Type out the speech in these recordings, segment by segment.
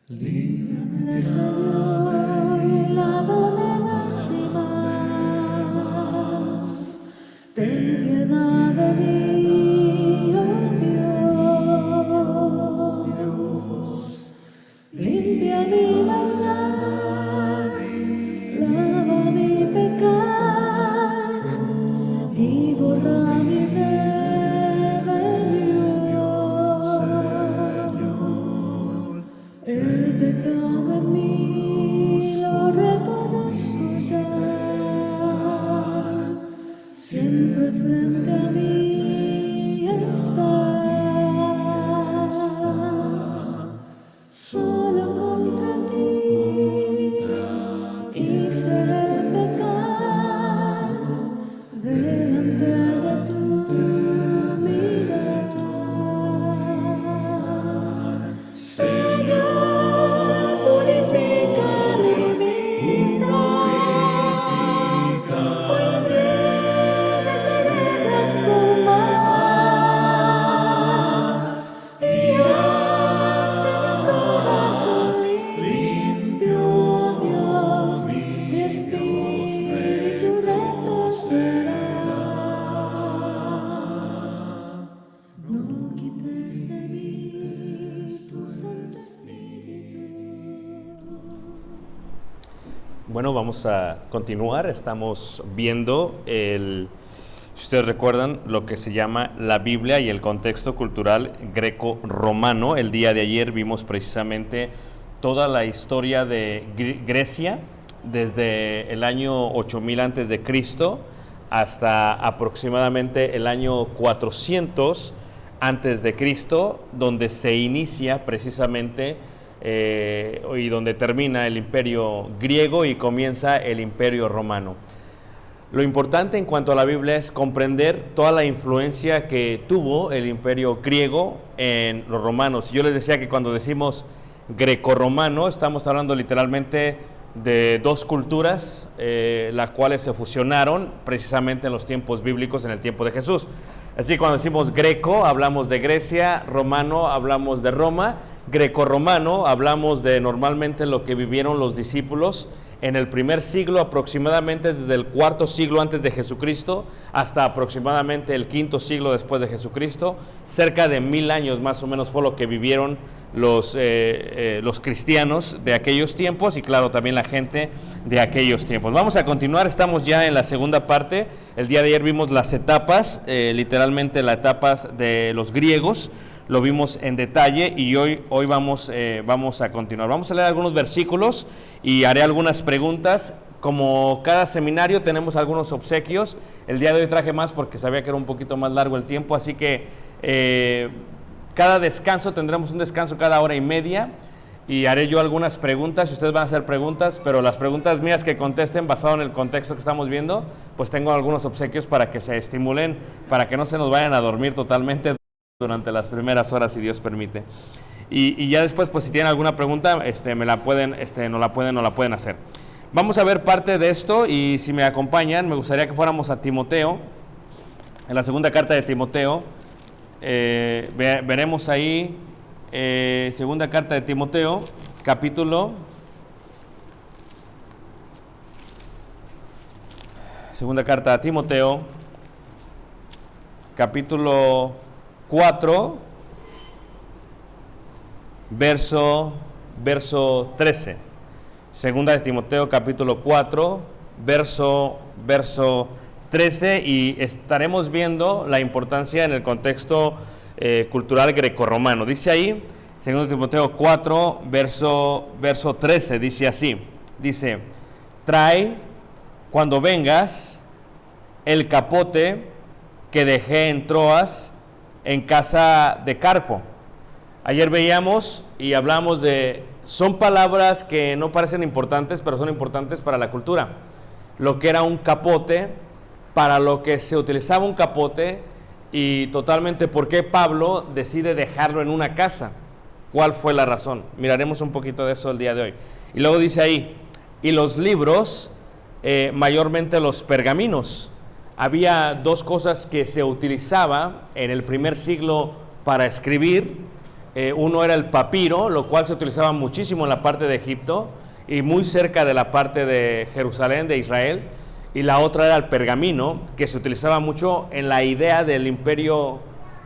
Límpiame, Señor, y lávame más y más. Ten piedad de mí, oh Dios. Limpia mi maldad, lava mi pecado y borra mi rebelión. El pecado en mí lo reconozco ya, siempre frente a mí está. Solo contra ti quise pecar delante de tu mirada. Señor, purifica mi vida, hoy viene seré blanco más, y haz de mi corazón limpio, Dios, mi espíritu recto será. No quites de mí tu Santo Espíritu. Bueno, vamos a continuar. Estamos viendo si ustedes recuerdan, lo que se llama la Biblia y el contexto cultural greco-romano. El día de ayer vimos precisamente toda la historia de Grecia, desde el año 8000 antes de Cristo hasta aproximadamente el año 400 antes de Cristo, donde se inicia precisamente y donde termina el imperio griego y comienza el imperio romano. Lo importante en cuanto a la Biblia es comprender toda la influencia que tuvo el imperio griego en los romanos. Yo les decía que cuando decimos grecorromano estamos hablando literalmente de dos culturas, las cuales se fusionaron precisamente en los tiempos bíblicos, en el tiempo de Jesús. Así que cuando decimos greco hablamos de Grecia, romano hablamos de Roma, grecorromano hablamos de normalmente lo que vivieron los discípulos en el primer siglo, aproximadamente desde el cuarto siglo antes de Jesucristo hasta aproximadamente el quinto siglo después de Jesucristo. Cerca de 1000 años más o menos fue lo que vivieron los cristianos de aquellos tiempos y claro, también la gente de aquellos tiempos. Vamos a continuar, estamos ya en la segunda parte. El día de ayer vimos las etapas, literalmente las etapas de los griegos. Lo vimos en detalle y hoy vamos a continuar. Vamos a leer algunos versículos y haré algunas preguntas. Como cada seminario tenemos algunos obsequios. El día de hoy traje más porque sabía que era un poquito más largo el tiempo, así que cada descanso tendremos un descanso cada hora y media y haré yo algunas preguntas y ustedes van a hacer preguntas, pero las preguntas mías que contesten basado en el contexto que estamos viendo, pues tengo algunos obsequios para que se estimulen, para que no se nos vayan a dormir totalmente durante las primeras horas, si Dios permite. Y ya después, pues si tienen alguna pregunta, nos la pueden hacer. Vamos a ver parte de esto y si me acompañan, me gustaría que fuéramos a Timoteo, en la segunda carta de Timoteo. Veremos ahí, segunda carta de Timoteo, segunda carta a Timoteo, capítulo 4, verso 13. Segunda de Timoteo, capítulo 4, verso 13, y estaremos viendo la importancia en el contexto cultural grecorromano. Dice ahí, segunda de Timoteo 4, verso 13, dice así, dice: trae cuando vengas el capote que dejé en Troas, en casa de Carpo. Ayer veíamos y hablamos son palabras que no parecen importantes, pero son importantes para la cultura. Lo que era un capote, para lo que se utilizaba un capote y totalmente por qué Pablo decide dejarlo en una casa. ¿Cuál fue la razón? Miraremos un poquito de eso el día de hoy. Y luego dice ahí, y los libros, mayormente los pergaminos. Había dos cosas que se utilizaba en el primer siglo para escribir, Uno era el papiro, lo cual se utilizaba muchísimo en la parte de Egipto y muy cerca de la parte de Jerusalén, de Israel. Y la otra era el pergamino, que se utilizaba mucho en la idea del imperio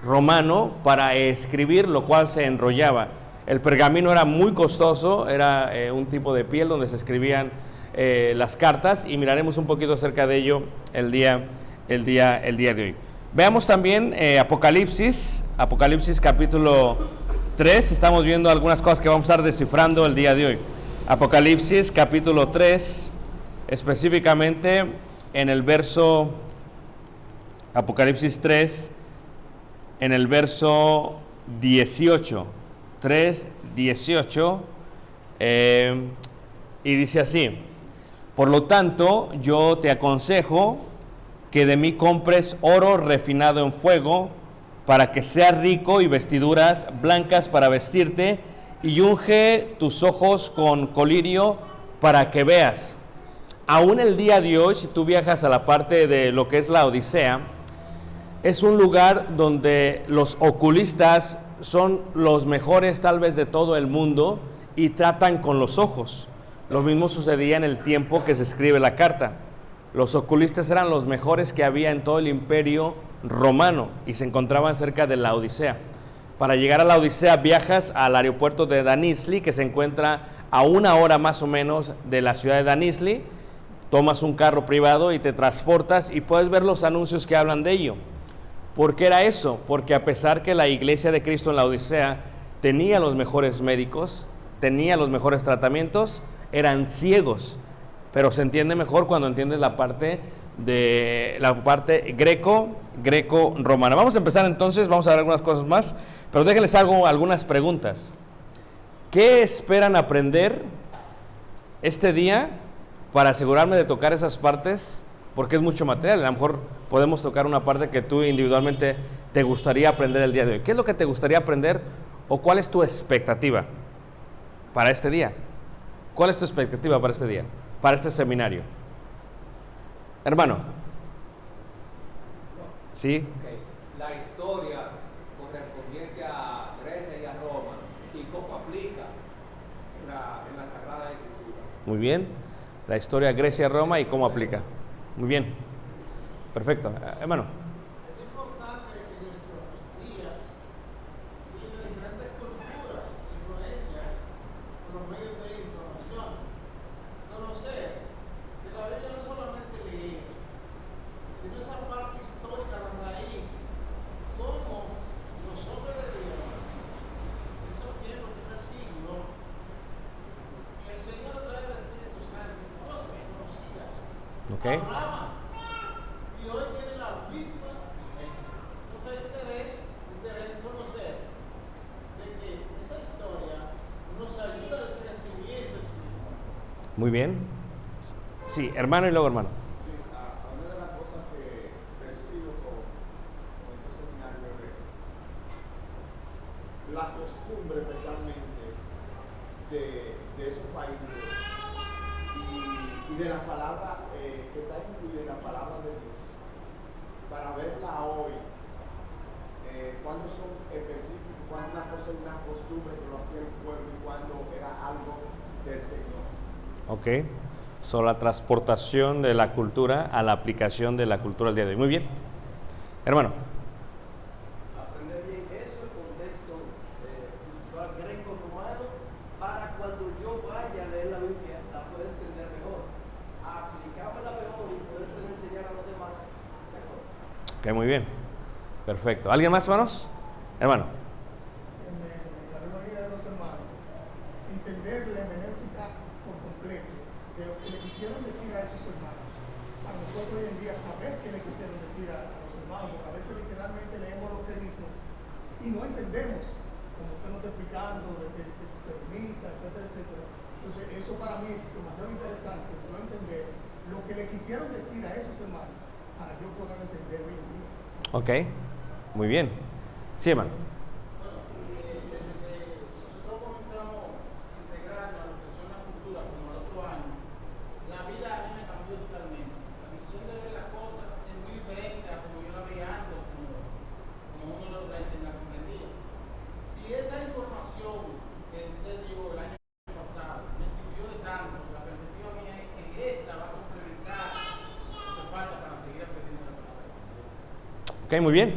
romano para escribir, lo cual se enrollaba. El pergamino era muy costoso, era un tipo de piel donde se escribían las cartas, y miraremos un poquito acerca de ello el día de hoy. Veamos también Apocalipsis capítulo 3, estamos viendo algunas cosas que vamos a estar descifrando el día de hoy. Apocalipsis capítulo 3, específicamente en el verso, Apocalipsis 3, en el verso 18, 3, 18, y dice así: por lo tanto, yo te aconsejo que de mí compres oro refinado en fuego, para que seas rico, y vestiduras blancas para vestirte, y unge tus ojos con colirio para que veas. Aún el día de hoy, si tú viajas a la parte de lo que es la Odisea, es un lugar donde los oculistas son los mejores tal vez de todo el mundo y tratan con los ojos. Lo mismo sucedía en el tiempo que se escribe la carta. Los oculistas eran los mejores que había en todo el imperio romano y se encontraban cerca de la Odisea. Para llegar a la Odisea viajas al aeropuerto de Denizli, que se encuentra a 1 hora más o menos de la ciudad de Denizli. Tomas un carro privado y te transportas y puedes ver los anuncios que hablan de ello. ¿Por qué era eso? Porque a pesar que la iglesia de Cristo en la Odisea tenía los mejores médicos, tenía los mejores tratamientos, eran ciegos. Pero se entiende mejor cuando entiendes la parte greco-romana. Vamos a empezar entonces, vamos a ver algunas cosas más, pero déjenles algunas preguntas. ¿Qué esperan aprender este día para asegurarme de tocar esas partes? Porque es mucho material. A lo mejor podemos tocar una parte que tú individualmente te gustaría aprender el día de hoy. ¿Qué es lo que te gustaría aprender o cuál es tu expectativa para este día? ¿Cuál es tu expectativa para este día, para este seminario? Hermano. ¿Sí? Okay. La historia correspondiente a Grecia y a Roma y cómo aplica en la Sagrada Escritura. Muy bien. La historia Grecia-Roma y cómo aplica. Muy bien. Perfecto. Hermano. Es importante que nuestros días vienen de diferentes culturas, influencias, por los medios de información. Conocer que la Biblia no es solamente leer, sino esa parte histórica, la raíz, cómo los hombres de Dios, en esos tiempos, primer siglo, el Señor a través del Espíritu Santo, cosas desconocidas, hablaban, y hoy tiene la misma vigencia. Entonces hay interés conocer de que esa historia nos ayuda al crecimiento espiritual. Muy bien. Sí, hermano y luego hermano. Sí, una de las cosas que percibo con estos seminarios es la costumbre especialmente de esos países y de la palabra que está incluida en la palabra de Dios, para verla hoy, cuando son específicos, cuando una cosa es una costumbre que lo hacía el pueblo y cuando era algo del Señor. Ok. Sobre la transportación de la cultura a la aplicación de la cultura al día de hoy. Muy bien. Hermano. Aprender bien eso, el contexto cultural greco-romano, para cuando yo vaya a leer la Biblia, la pueda entender mejor, aplicármela mejor y poder enseñar a los demás mejor. Ok, muy bien. Perfecto. ¿Alguien más, hermanos? Hermano. En la memoria de los hermanos, entender la hermenéutica por completo de lo que le quisieron decir a esos hermanos. A nosotros hoy en día saber qué le quisieron decir a los hermanos, porque a veces literalmente leemos lo que dicen y no entendemos, como usted nos está explicando, de termita, etcétera, etcétera. Entonces eso para mí es demasiado interesante, no entender lo que le quisieron decir a esos hermanos para yo poder entender hoy en día. Ok. Muy bien. Sí, hermano. Bueno, desde que nosotros comenzamos a integrarnos a lo que son las culturas, como el otro año, la vida a mí me cambió totalmente. La visión de ver las cosas es muy diferente a como yo la veía antes, como uno lo comprendía. Si esa información Ok, muy bien.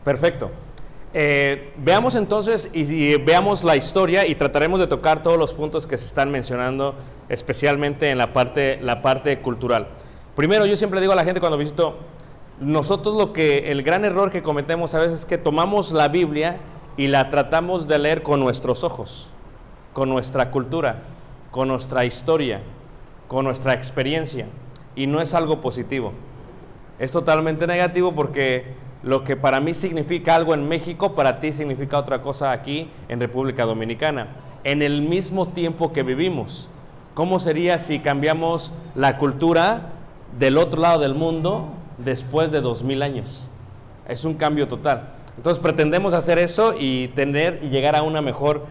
Perfecto. Veamos entonces y veamos la historia y trataremos de tocar todos los puntos que se están mencionando, especialmente en la parte cultural. Primero, yo siempre digo a la gente cuando visito, nosotros el gran error que cometemos a veces es que tomamos la Biblia y la tratamos de leer con nuestros ojos, con nuestra cultura, con nuestra historia, con nuestra experiencia, y no es algo positivo. Es totalmente negativo porque lo que para mí significa algo en México, para ti significa otra cosa aquí en República Dominicana, en el mismo tiempo que vivimos. ¿Cómo sería si cambiamos la cultura del otro lado del mundo después de 2000 años? Es un cambio total. Entonces pretendemos hacer eso y llegar a una mejor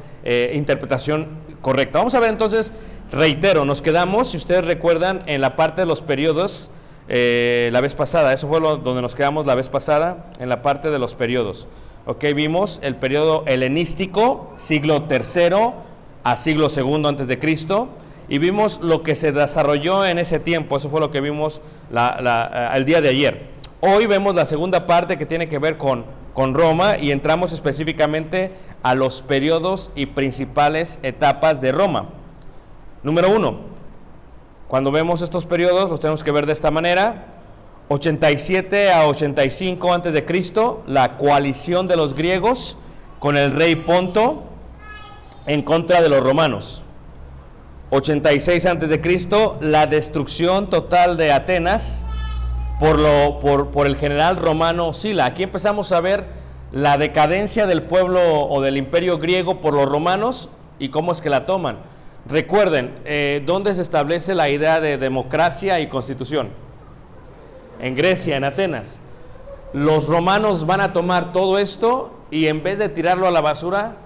interpretación correcta. Vamos a ver entonces, reitero, nos quedamos, si ustedes recuerdan, en la parte de los periodos la vez pasada. Eso fue donde nos quedamos la vez pasada, en la parte de los periodos. Ok, vimos el periodo helenístico, siglo III a siglo II antes de Cristo, y vimos lo que se desarrolló en ese tiempo. Eso fue lo que vimos el día de ayer. Hoy vemos la segunda parte que tiene que ver con Roma, y entramos específicamente a los periodos y principales etapas de Roma. Número 1. Cuando vemos estos periodos, los tenemos que ver de esta manera. 87 a 85 antes de Cristo, la coalición de los griegos con el rey Ponto en contra de los romanos. 86 antes de Cristo, la destrucción total de Atenas por el general romano Sila. Aquí empezamos a ver la decadencia del pueblo o del imperio griego por los romanos y cómo es que la toman. Recuerden, ¿dónde se establece la idea de democracia y constitución? En Grecia, en Atenas. Los romanos van a tomar todo esto y en vez de tirarlo a la basura,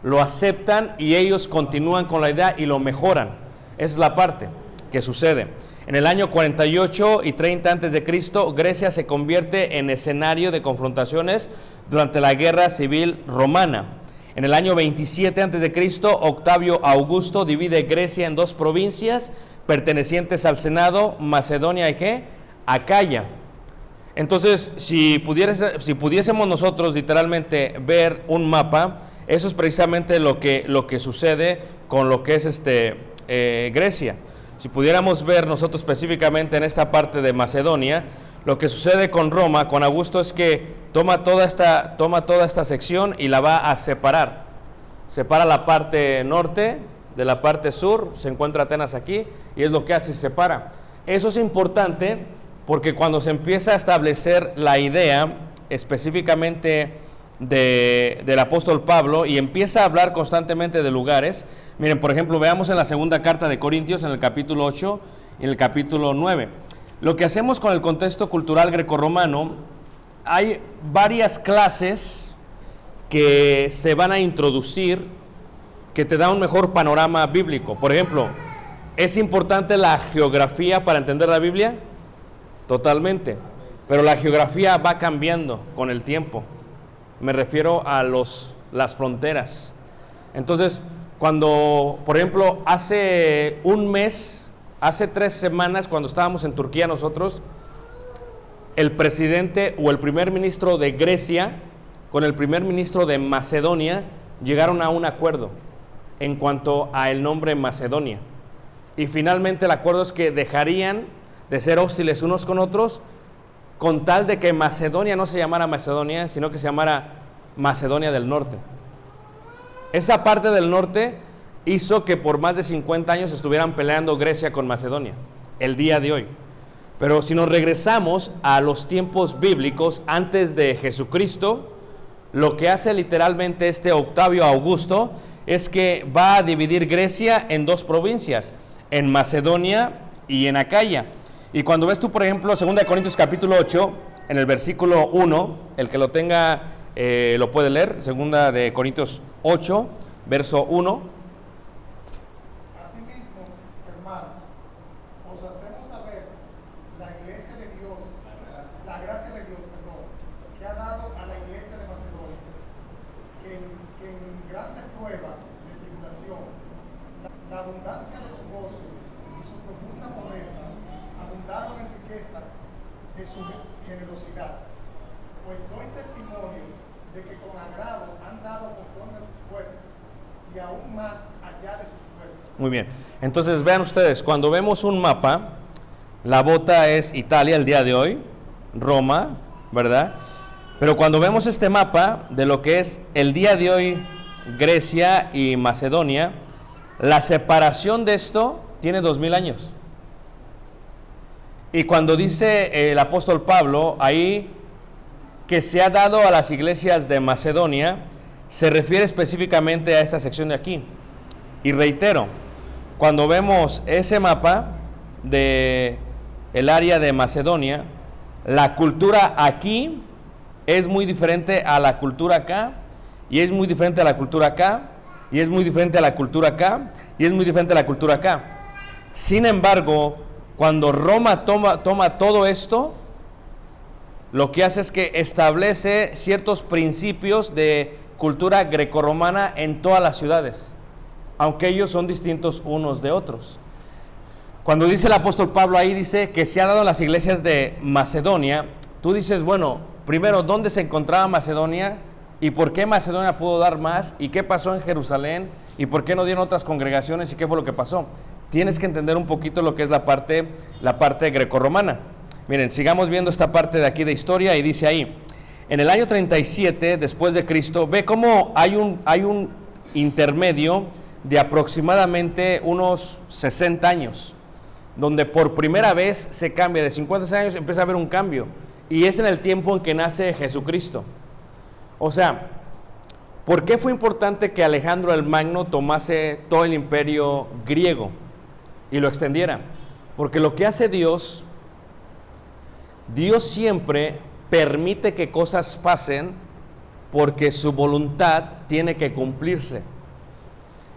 lo aceptan y ellos continúan con la idea y lo mejoran. Esa es la parte que sucede. En el año 48 y 30 antes de Cristo, Grecia se convierte en escenario de confrontaciones durante la Guerra Civil Romana. En el año 27 a.C., Octavio Augusto divide Grecia en dos provincias pertenecientes al Senado, Macedonia y ¿qué? Acaya. Entonces, si pudiésemos nosotros literalmente ver un mapa, eso es precisamente lo que sucede con lo que es Grecia. Si pudiéramos ver nosotros específicamente en esta parte de Macedonia, lo que sucede con Roma, con Augusto, es que toma toda esta sección y la va a separar. Separa la parte norte de la parte sur, se encuentra Atenas aquí, y es lo que hace, se separa. Eso es importante porque cuando se empieza a establecer la idea específicamente del apóstol Pablo y empieza a hablar constantemente de lugares, miren, por ejemplo, veamos en la segunda carta de Corintios, en el capítulo 8 y en el capítulo 9. Lo que hacemos con el contexto cultural grecorromano, hay varias clases que se van a introducir que te da un mejor panorama bíblico. Por ejemplo, ¿es importante la geografía para entender la Biblia? Totalmente, pero la geografía va cambiando con el tiempo. Me refiero a las fronteras. Entonces, cuando, por ejemplo, hace un mes, hace 3 semanas, cuando estábamos en Turquía nosotros, el presidente o el primer ministro de Grecia con el primer ministro de Macedonia llegaron a un acuerdo en cuanto a el nombre Macedonia. Y finalmente el acuerdo es que dejarían de ser hostiles unos con otros con tal de que Macedonia no se llamara Macedonia, sino que se llamara Macedonia del Norte. Esa parte del norte hizo que por más de 50 años estuvieran peleando Grecia con Macedonia, el día de hoy. Pero si nos regresamos a los tiempos bíblicos, antes de Jesucristo, lo que hace literalmente Octavio Augusto es que va a dividir Grecia en 2 provincias, en Macedonia y en Acaya. Y cuando ves tú, por ejemplo, 2 Corintios capítulo 8, en el versículo 1, el que lo tenga lo puede leer, 2 Corintios 8, verso 1. Asimismo, hermanos, os hacemos saber la gracia de Dios, que ha dado a la iglesia de Macedonia, que en grandes pruebas de tribulación, la abundancia de su gozo y su profunda pobreza abundaron en riquezas de su generosidad. pues doy testimonio de que con agrado han dado conforme a sus fuerzas y aún más allá de sus fuerzas. Muy bien. Entonces vean ustedes, cuando vemos un mapa, la bota es Italia el día de hoy, Roma, ¿verdad? Pero cuando vemos este mapa de lo que es el día de hoy Grecia y Macedonia, la separación de esto tiene 2000 años. Y cuando dice el apóstol Pablo ahí que se ha dado a las iglesias de Macedonia, se refiere específicamente a esta sección de aquí. Y reitero, cuando vemos ese mapa de el área de Macedonia, la cultura aquí es muy diferente a la cultura acá, y es muy diferente a la cultura acá, y es muy diferente a la cultura acá, y es muy diferente a la cultura acá. Sin embargo, cuando Roma toma todo esto, lo que hace es que establece ciertos principios de cultura grecorromana en todas las ciudades, aunque ellos son distintos unos de otros. Cuando dice el apóstol Pablo ahí, dice que se ha dado a las iglesias de Macedonia, tú dices, bueno, primero, ¿dónde se encontraba Macedonia? ¿Y por qué Macedonia pudo dar más? ¿Y qué pasó en Jerusalén? ¿Y por qué no dieron otras congregaciones? ¿Y qué fue lo que pasó? Tienes que entender un poquito lo que es la parte grecorromana. Miren, sigamos viendo esta parte de aquí de historia y dice ahí, en el año 37 después de Cristo, ve cómo hay un intermedio de aproximadamente unos 60 años, donde por primera vez se cambia, de 50 años empieza a haber un cambio, y es en el tiempo en que nace Jesucristo. O sea, ¿por qué fue importante que Alejandro el Magno tomase todo el imperio griego y lo extendiera? Porque lo que hace Dios siempre permite que cosas pasen porque su voluntad tiene que cumplirse.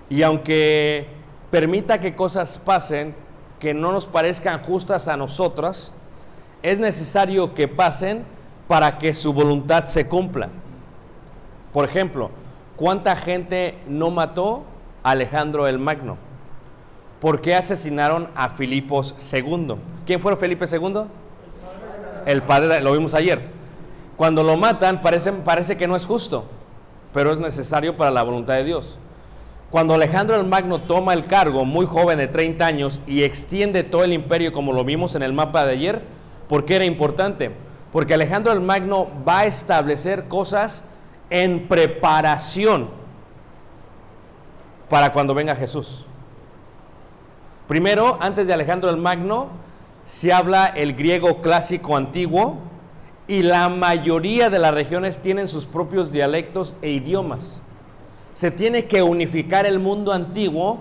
Y aunque permita que cosas pasen que no nos parezcan justas a nosotras, es necesario que pasen para que su voluntad se cumpla. Por ejemplo, ¿cuánta gente no mató a Alejandro el Magno? ¿Por qué asesinaron a Filipos II? ¿Quién fue Felipe II? El padre, lo vimos ayer. Cuando lo matan parece que no es justo, pero es necesario para la voluntad de Dios. Cuando Alejandro el Magno toma el cargo, muy joven de 30 años, y extiende todo el imperio como lo vimos en el mapa de ayer, ¿por qué era importante? Porque Alejandro el Magno va a establecer cosas en preparación para cuando venga Jesús. Primero, antes de Alejandro el Magno, se habla el griego clásico antiguo, y la mayoría de las regiones tienen sus propios dialectos e idiomas. Se tiene que unificar el mundo antiguo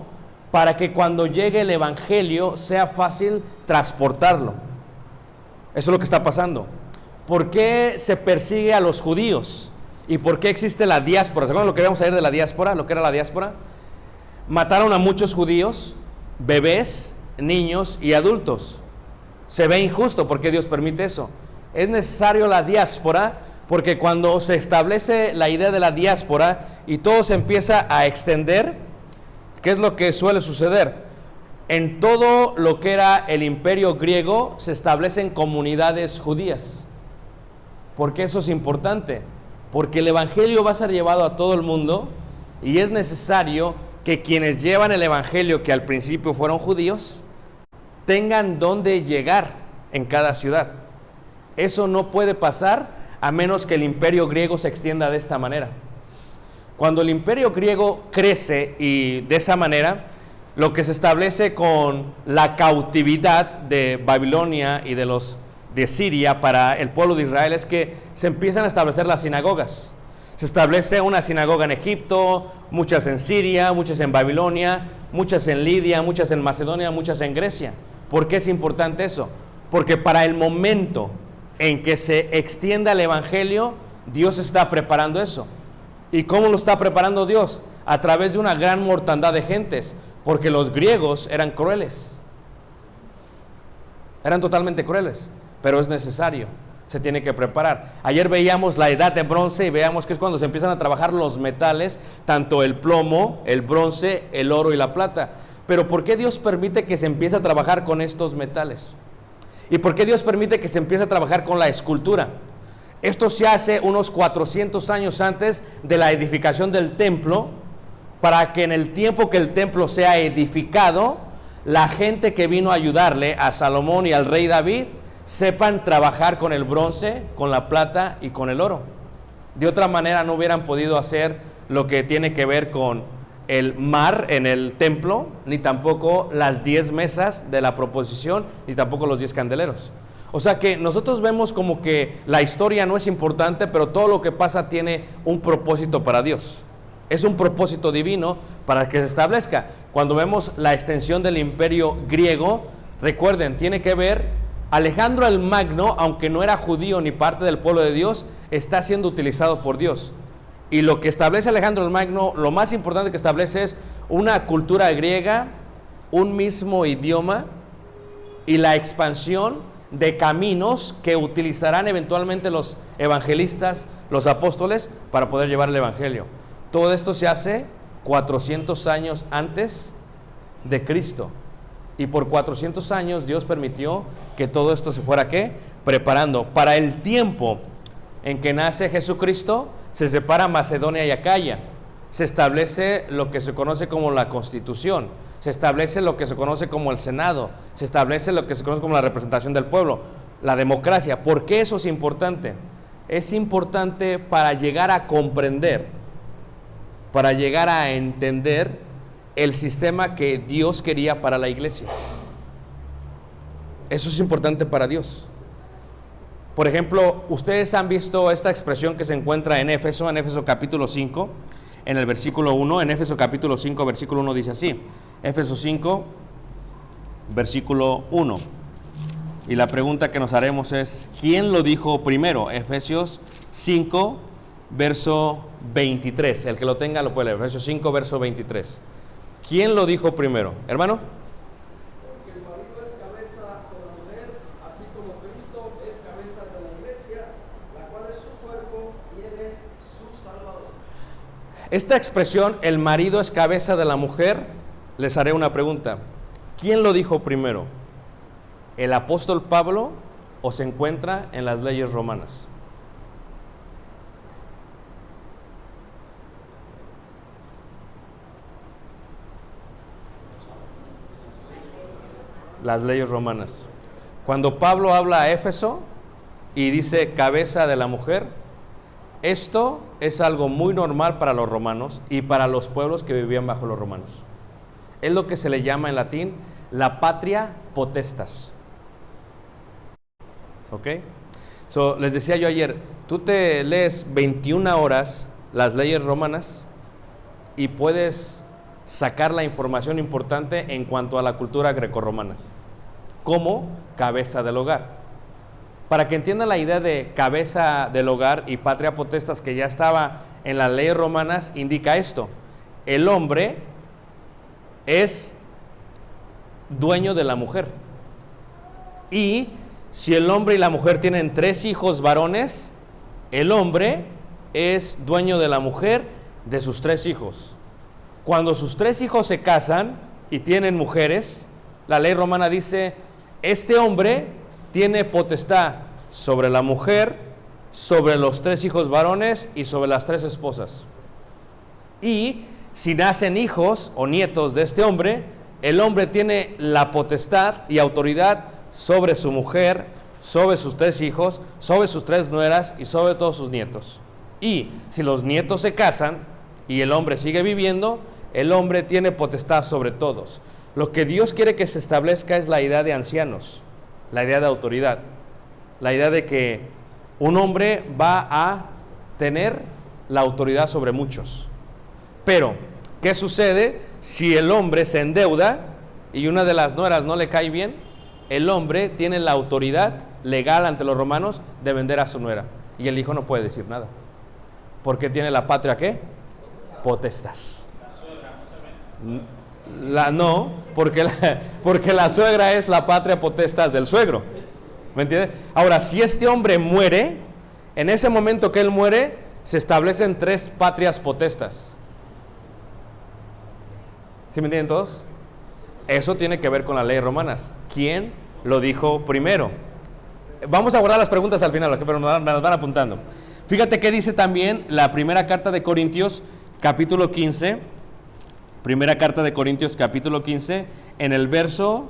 para que cuando llegue el evangelio sea fácil transportarlo. Eso es lo que está pasando. ¿Por qué se persigue a los judíos? ¿Y por qué existe la diáspora? ¿Se acuerdan lo que íbamos a ir de la diáspora? ¿Lo que era la diáspora? Mataron a muchos judíos, bebés, niños y adultos. Se ve injusto. ¿Por qué Dios permite eso? Es necesario la diáspora, porque cuando se establece la idea de la diáspora y todo se empieza a extender, ¿qué es lo que suele suceder? En todo lo que era el imperio griego se establecen comunidades judías. ¿Por qué eso es importante? Porque el evangelio va a ser llevado a todo el mundo, y es necesario que quienes llevan el evangelio, que al principio fueron judíos, tengan dónde llegar en cada ciudad. Eso no puede pasar a menos que el imperio griego se extienda de esta manera. Cuando el imperio griego crece y de esa manera, lo que se establece con la cautividad de Babilonia y de Siria para el pueblo de Israel es que se empiezan a establecer las sinagogas. Se establece una sinagoga en Egipto, muchas en Siria, muchas en Babilonia, muchas en Lidia, muchas en Macedonia, muchas en Grecia. ¿Por qué es importante eso? Porque para el momento en que se extienda el evangelio, Dios está preparando eso. ¿Y cómo lo está preparando Dios? A través de una gran mortandad de gentes, porque los griegos eran crueles. Eran totalmente crueles, pero es necesario. Se tiene que preparar. Ayer veíamos la edad de bronce y veíamos que es cuando se empiezan a trabajar los metales, tanto el plomo, el bronce, el oro y la plata. Pero ¿por qué Dios permite que se empiece a trabajar con estos metales? ¿Y por qué Dios permite que se empiece a trabajar con la escultura? Esto se hace unos 400 años antes de la edificación del templo, para que en el tiempo que el templo sea edificado, la gente que vino a ayudarle a Salomón y al rey David sepan trabajar con el bronce, con la plata y con el oro. De otra manera no hubieran podido hacer lo que tiene que ver con el mar en el templo, ni tampoco las 10 mesas de la proposición, ni tampoco los 10 candeleros. O sea que nosotros vemos como que la historia no es importante, pero todo lo que pasa tiene un propósito para Dios. Es un propósito divino para que se establezca. Cuando vemos la extensión del imperio griego, recuerden, tiene que ver, Alejandro el Magno, aunque no era judío ni parte del pueblo de Dios, está siendo utilizado por Dios. Y lo que establece Alejandro el Magno, lo más importante que establece es una cultura griega, un mismo idioma y la expansión de caminos que utilizarán eventualmente los evangelistas, los apóstoles, para poder llevar el evangelio. Todo esto se hace 400 años antes de Cristo. Y por 400 años Dios permitió que todo esto se fuera, ¿qué? Preparando. Para el tiempo en que nace Jesucristo, se separa Macedonia y Acaya. Se establece lo que se conoce como la Constitución. Se establece lo que se conoce como el Senado. Se establece lo que se conoce como la representación del pueblo. La democracia. ¿Por qué eso es importante? Es importante para llegar a comprender, para llegar a entender el sistema que Dios quería para la iglesia. Eso es importante para Dios. Por ejemplo, ustedes han visto esta expresión que se encuentra en Éfeso capítulo 5, en el versículo 1. En Éfeso capítulo 5, versículo 1 dice así. Éfeso 5, versículo 1. Y la pregunta que nos haremos es, ¿quién lo dijo primero? Efesios 5, verso 23. El que lo tenga lo puede leer. Efesios 5, verso 23. ¿Quién lo dijo primero? Hermano. Porque el marido es cabeza de la mujer, así como Cristo es cabeza de la iglesia, la cual es su cuerpo y él es su Salvador. Esta expresión, el marido es cabeza de la mujer, les haré una pregunta. ¿Quién lo dijo primero? ¿El apóstol Pablo o se encuentra en las leyes romanas? Las leyes romanas. Cuando Pablo habla a Éfeso y dice cabeza de la mujer, esto es algo muy normal para los romanos y para los pueblos que vivían bajo los romanos. Es lo que se le llama en latín la patria potestas. ¿Ok? Les decía yo ayer, tú te lees 21 horas las leyes romanas y puedes sacar la información importante en cuanto a la cultura grecorromana como cabeza del hogar. Para que entiendan la idea de cabeza del hogar y patria potestas que ya estaba en las leyes romanas, indica esto: el hombre es dueño de la mujer, y si el hombre y la mujer tienen 3 hijos varones, el hombre es dueño de la mujer de sus 3 hijos. Cuando sus 3 hijos se casan y tienen mujeres, la ley romana dice: este hombre tiene potestad sobre la mujer, sobre los 3 hijos varones y sobre las 3 esposas. Y si nacen hijos o nietos de este hombre, el hombre tiene la potestad y autoridad sobre su mujer, sobre sus 3 hijos, sobre sus 3 nueras y sobre todos sus nietos. Y si los nietos se casan y el hombre sigue viviendo, el hombre tiene potestad sobre todos. Lo que Dios quiere que se establezca es la idea de ancianos, la idea de autoridad, la idea de que un hombre va a tener la autoridad sobre muchos. Pero, ¿qué sucede si el hombre se endeuda y una de las nueras no le cae bien? El hombre tiene la autoridad legal ante los romanos de vender a su nuera y el hijo no puede decir nada. ¿Por qué tiene la patria qué? Potestas. No, porque la suegra es la patria potestas del suegro. ¿Me entiendes? Ahora, si este hombre muere, en ese momento que él muere, se establecen 3 patrias potestas. ¿Sí me entienden todos? Eso tiene que ver con las leyes romanas. ¿Quién lo dijo primero? Vamos a guardar las preguntas al final, pero me las van apuntando. Fíjate qué dice también la primera carta de Corintios, capítulo 15. Primera carta de Corintios, capítulo 15, en el verso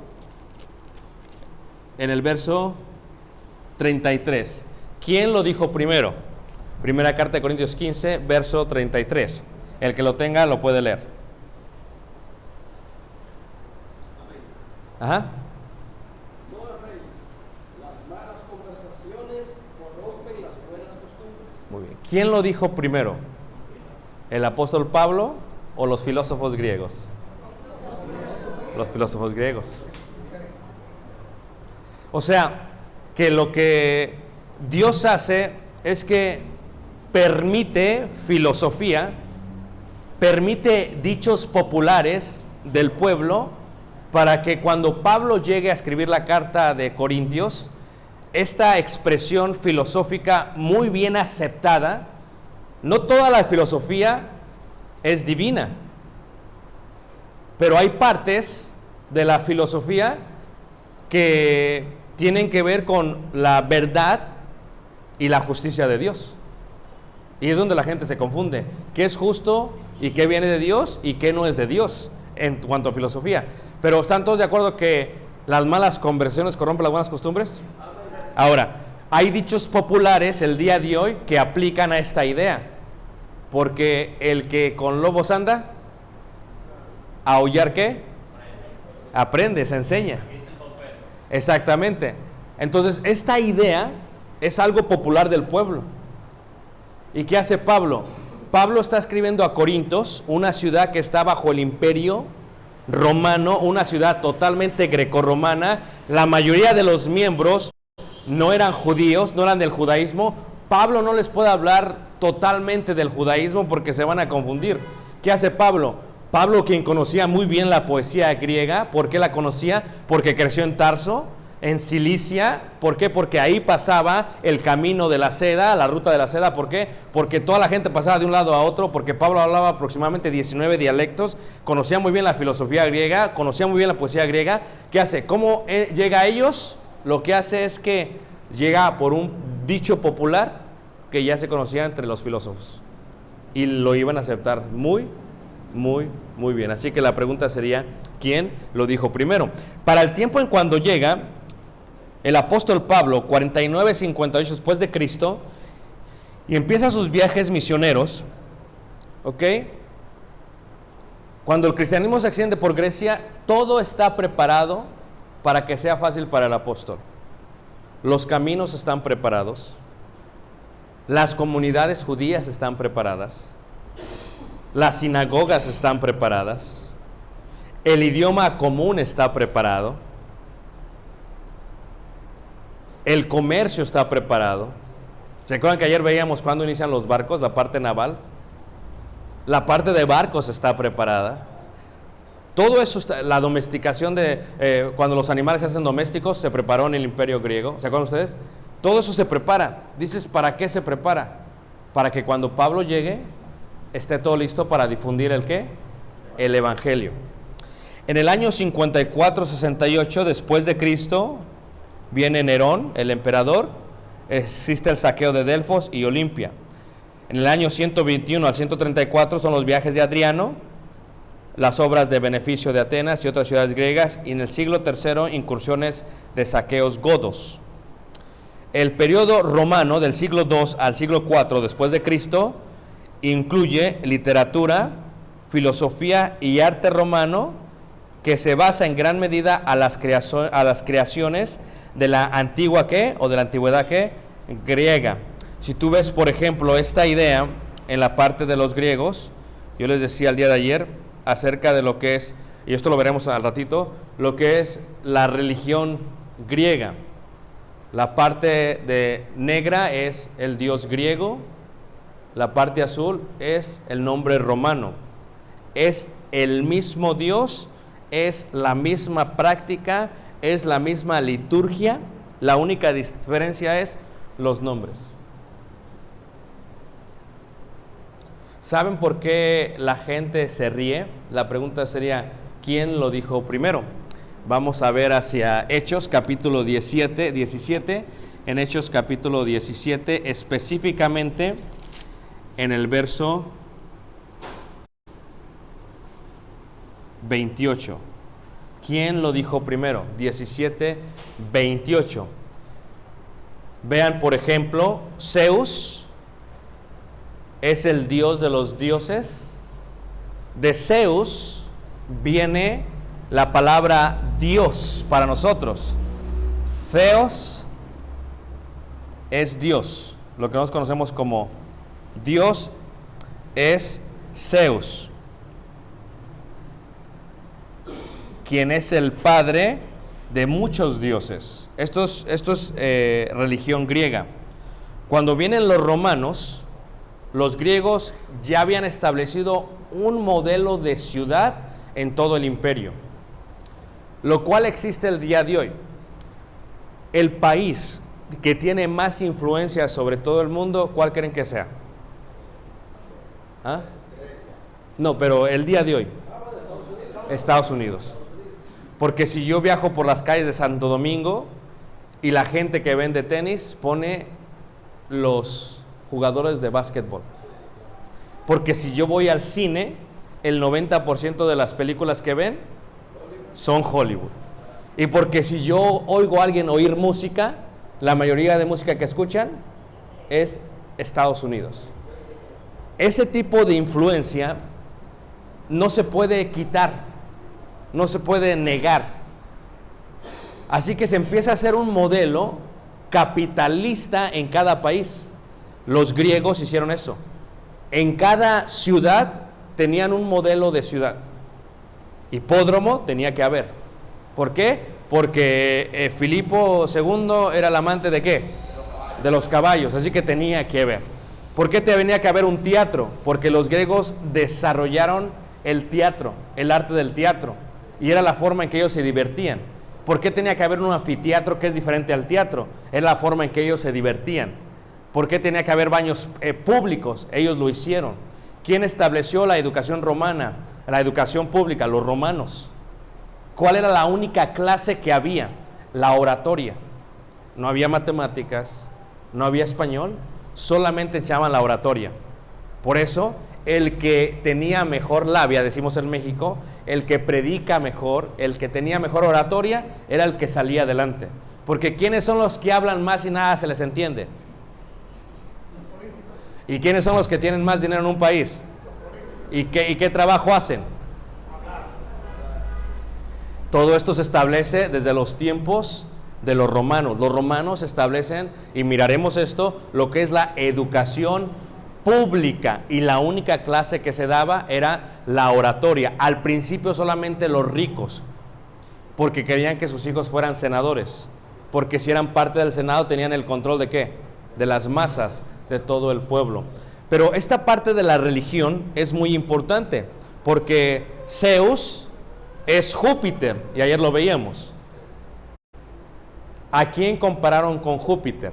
33. ¿Quién lo dijo primero? Primera carta de Corintios 15, verso 33. El que lo tenga lo puede leer. Ajá. No erréis, las malas conversaciones corrompen las buenas costumbres. Muy bien. ¿Quién lo dijo primero? ¿El apóstol Pablo o los filósofos griegos? Los filósofos griegos. O sea, que lo que Dios hace es que permite filosofía, permite dichos populares del pueblo para que cuando Pablo llegue a escribir la carta de Corintios, esta expresión filosófica muy bien aceptada, no toda la filosofía es divina, pero hay partes de la filosofía que tienen que ver con la verdad y la justicia de Dios. Y es donde la gente se confunde. ¿Qué es justo y qué viene de Dios y qué no es de Dios en cuanto a filosofía? Pero ¿están todos de acuerdo que las malas conversaciones corrompen las buenas costumbres? Ahora, hay dichos populares el día de hoy que aplican a esta idea. Porque el que con lobos anda, ¿a aullar qué? Aprende, se enseña. Exactamente. Entonces, esta idea es algo popular del pueblo. ¿Y qué hace Pablo? Pablo está escribiendo a Corintos, una ciudad que está bajo el imperio romano, una ciudad totalmente grecorromana. La mayoría de los miembros no eran judíos, no eran del judaísmo. Pablo no les puede hablar totalmente del judaísmo porque se van a confundir. ¿Qué hace Pablo? Pablo, quien conocía muy bien la poesía griega. ¿Por qué la conocía? Porque creció en Tarso, en Cilicia. ¿Por qué? Porque ahí pasaba el camino de la seda, la ruta de la seda. ¿Por qué? Porque toda la gente pasaba de un lado a otro, porque Pablo hablaba aproximadamente 19 dialectos, conocía muy bien la filosofía griega, conocía muy bien la poesía griega. ¿Qué hace? ¿Cómo llega a ellos? Lo que hace es que llega por un dicho popular que ya se conocía entre los filósofos y lo iban a aceptar muy bien. Así que la pregunta sería, ¿quién lo dijo primero? Para el tiempo en cuando llega el apóstol Pablo, 49-58 después de Cristo, y empieza sus viajes misioneros, ¿ok? Cuando el cristianismo se extiende por Grecia, todo está preparado para que sea fácil para el apóstol. Los caminos están preparados, las comunidades judías están preparadas, las sinagogas están preparadas, el idioma común está preparado, el comercio está preparado. ¿Se acuerdan que ayer veíamos cuando inician los barcos, la parte naval? La parte de barcos está preparada. Todo eso, la domesticación de cuando los animales se hacen domésticos, se preparó en el imperio griego. ¿Se acuerdan ustedes? Todo eso se prepara. Dices, ¿para qué se prepara? Para que cuando Pablo llegue, esté todo listo para difundir ¿el qué? El evangelio. En el año 54-68 después de Cristo, viene Nerón, el emperador, existe el saqueo de Delfos y Olimpia. En el año 121 al 134 son los viajes de Adriano, las obras de beneficio de Atenas y otras ciudades griegas, y en el siglo III incursiones de saqueos godos. El periodo romano del siglo II al siglo IV después de Cristo incluye literatura, filosofía y arte romano que se basa en gran medida a las creaciones de la antigua ¿qué? O de la antigüedad ¿qué? Griega. Si tú ves, por ejemplo, esta idea en la parte de los griegos, yo les decía el día de ayer acerca de lo que es, y esto lo veremos al ratito, lo que es la religión griega. La parte de negra es el dios griego, la parte azul es el nombre romano. Es el mismo Dios, es la misma práctica, es la misma liturgia, la única diferencia es los nombres. ¿Saben por qué la gente se ríe? La pregunta sería, ¿quién lo dijo primero? Vamos a ver hacia Hechos, capítulo 17, en Hechos capítulo 17, específicamente en el verso 28. ¿Quién lo dijo primero? 17, 28. Vean, por ejemplo, Zeus es el dios de los dioses. De Zeus viene la palabra Dios para nosotros. Theos es Dios. Lo que nosotros conocemos como Dios es Zeus, quien es el padre de muchos dioses. Esto es religión griega. Cuando vienen los romanos, los griegos ya habían establecido un modelo de ciudad en todo el imperio, lo cual existe el día de hoy. El país que tiene más influencia sobre todo el mundo, ¿cuál creen que sea? ¿Ah? No, pero el día de hoy, Estados Unidos. Porque si yo viajo por las calles de Santo Domingo y la gente que vende tenis pone los jugadores de básquetbol. Porque si yo voy al cine, el 90% de las películas que ven son Hollywood. Y porque si yo oigo a alguien oír música, la mayoría de música que escuchan es Estados Unidos. Ese tipo de influencia no se puede quitar, no se puede negar. Así que se empieza a hacer un modelo capitalista en cada país. Los griegos hicieron eso. En cada ciudad tenían un modelo de ciudad. Hipódromo tenía que haber. ¿Por qué? Porque Filipo II era el amante ¿de qué? De los caballos, así que tenía que haber. ¿Por qué tenía que haber un teatro? Porque los griegos desarrollaron el teatro, el arte del teatro, y era la forma en que ellos se divertían. ¿Por qué tenía que haber un anfiteatro que es diferente al teatro? Es la forma en que ellos se divertían. ¿Por qué tenía que haber baños públicos? Ellos lo hicieron. ¿Quién estableció la educación romana? La educación pública, los romanos. ¿Cuál era la única clase que había? La oratoria. No había matemáticas, no había español, solamente se llama la oratoria. Por eso, el que tenía mejor labia, decimos en México, el que predica mejor, el que tenía mejor oratoria, era el que salía adelante. Porque ¿quiénes son los que hablan más y nada se les entiende? ¿Y quiénes son los que tienen más dinero en un país? ¿Y qué trabajo hacen? Todo esto se establece desde los tiempos de los romanos. Los romanos establecen, y miraremos esto, lo que es la educación pública, y la única clase que se daba era la oratoria. Al principio solamente los ricos, porque querían que sus hijos fueran senadores, porque si eran parte del Senado tenían el control ¿de qué? De las masas, de todo el pueblo. Pero esta parte de la religión es muy importante, porque Zeus es Júpiter, y ayer lo veíamos. ¿A quién compararon con Júpiter?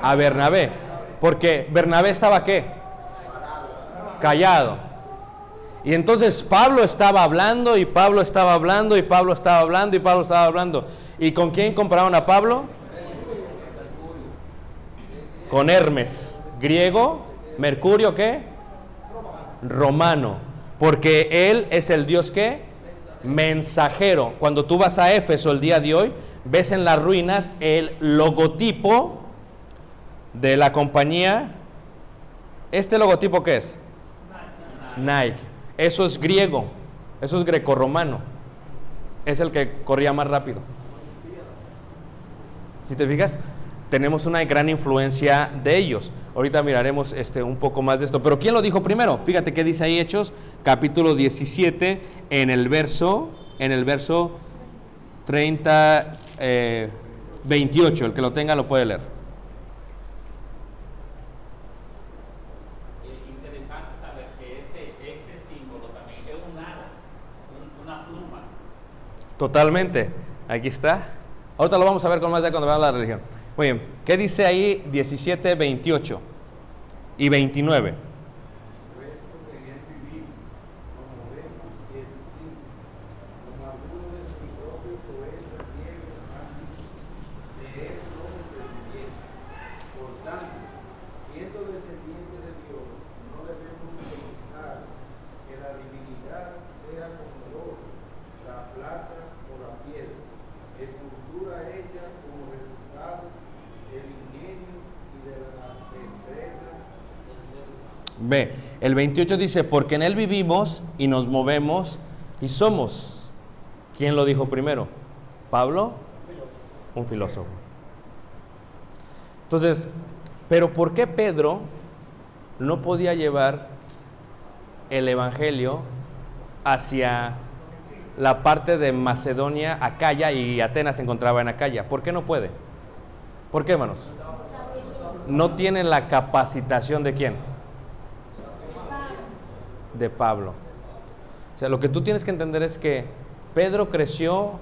A Bernabé. Porque Bernabé estaba ¿qué? Callado. Y entonces Pablo estaba hablando, y Pablo estaba hablando, y Pablo estaba hablando, y Pablo estaba hablando. ¿Y con quién compararon a Pablo? Con Hermes, griego. Mercurio, ¿qué? Romano. Porque él es el Dios, ¿qué? Mensajero. Cuando tú vas a Éfeso el día de hoy, ves en las ruinas el logotipo de la compañía. ¿Este logotipo qué es? Nike. Eso es griego, eso es grecorromano. Es el que corría más rápido. Si te fijas, tenemos una gran influencia de ellos. Ahorita miraremos un poco más de esto. Pero ¿quién lo dijo primero? Fíjate qué dice ahí Hechos, capítulo 17, en el verso 28. El que lo tenga lo puede leer. Interesante saber que ese símbolo también es un ala, una pluma. Totalmente. Aquí está. Ahorita lo vamos a ver con más de cuando veamos la religión. Muy bien. ¿Qué dice ahí 17, 28 y 29? Ve, el 28 dice, porque en Él vivimos y nos movemos y somos. ¿Quién lo dijo primero? ¿Pablo? Un filósofo. Entonces, ¿pero por qué Pedro no podía llevar el evangelio hacia la parte de Macedonia, Acaya, y Atenas se encontraba en Acaya? ¿Por qué no puede? ¿Por qué, hermanos? No tienen la capacitación de ¿quién? De Pablo. O sea, lo que tú tienes que entender es que Pedro creció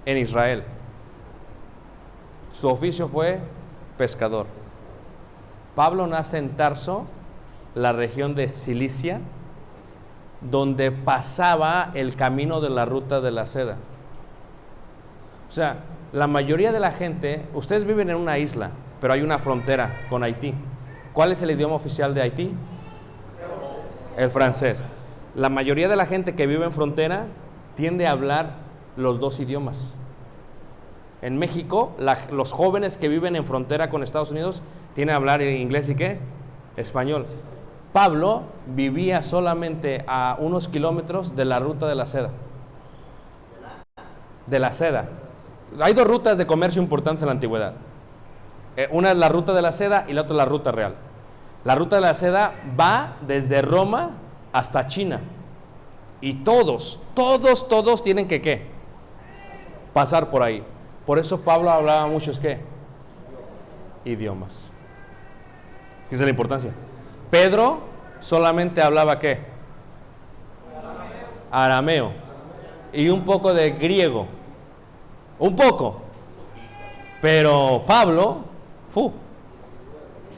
en Israel. Su oficio fue pescador. Pablo nace en Tarso, la región de Cilicia, donde pasaba el camino de la ruta de la seda. O sea, la mayoría de la gente, ustedes viven en una isla, pero hay una frontera con Haití. ¿Cuál es el idioma oficial de Haití? El francés. La mayoría de la gente que vive en frontera tiende a hablar los dos idiomas. En México, los jóvenes que viven en frontera con Estados Unidos tienden a hablar inglés y ¿qué? Español. Pablo vivía solamente a unos kilómetros de la ruta de la seda. De la seda. Hay dos rutas de comercio importantes en la antigüedad. Una es la ruta de la seda y la otra es la ruta real. La ruta de la seda va desde Roma hasta China. Y todos tienen que ¿qué? Pasar por ahí. Por eso Pablo hablaba muchos ¿qué? Idiomas. ¿Qué es la importancia? Pedro solamente hablaba ¿qué? Arameo. Y un poco de griego. Un poco. Pero Pablo,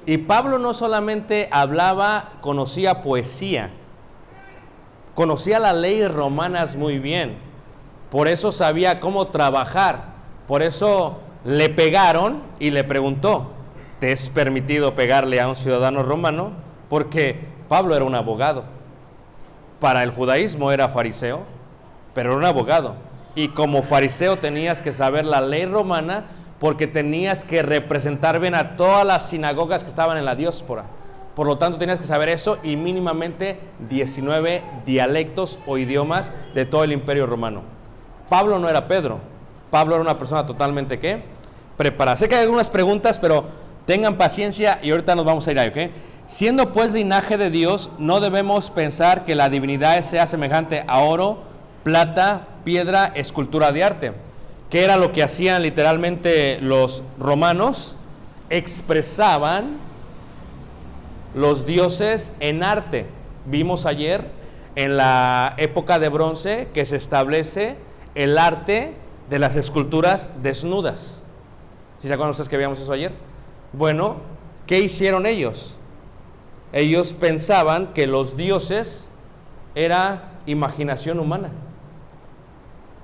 y Pablo no solamente hablaba, conocía poesía, conocía las leyes romanas muy bien, por eso sabía cómo trabajar, por eso le pegaron y le preguntó, ¿te es permitido pegarle a un ciudadano romano? Porque Pablo era un abogado, para el judaísmo era fariseo, pero era un abogado, y como fariseo tenías que saber la ley romana, porque tenías que representar bien a todas las sinagogas que estaban en la diáspora. Por lo tanto, tenías que saber eso y mínimamente 19 dialectos o idiomas de todo el imperio romano. Pablo no era Pedro. Pablo era una persona totalmente, ¿qué? Preparada. Sé que hay algunas preguntas, pero tengan paciencia y ahorita nos vamos a ir ahí, ¿ok? Siendo pues linaje de Dios, no debemos pensar que la divinidad sea semejante a oro, plata, piedra, escultura de arte. ¿Qué era lo que hacían literalmente los romanos? Expresaban los dioses en arte. Vimos ayer en la época de bronce que se establece el arte de las esculturas desnudas. ¿Sí se acuerdan ustedes que veíamos eso ayer? Bueno, ¿qué hicieron ellos? Ellos pensaban que los dioses era imaginación humana.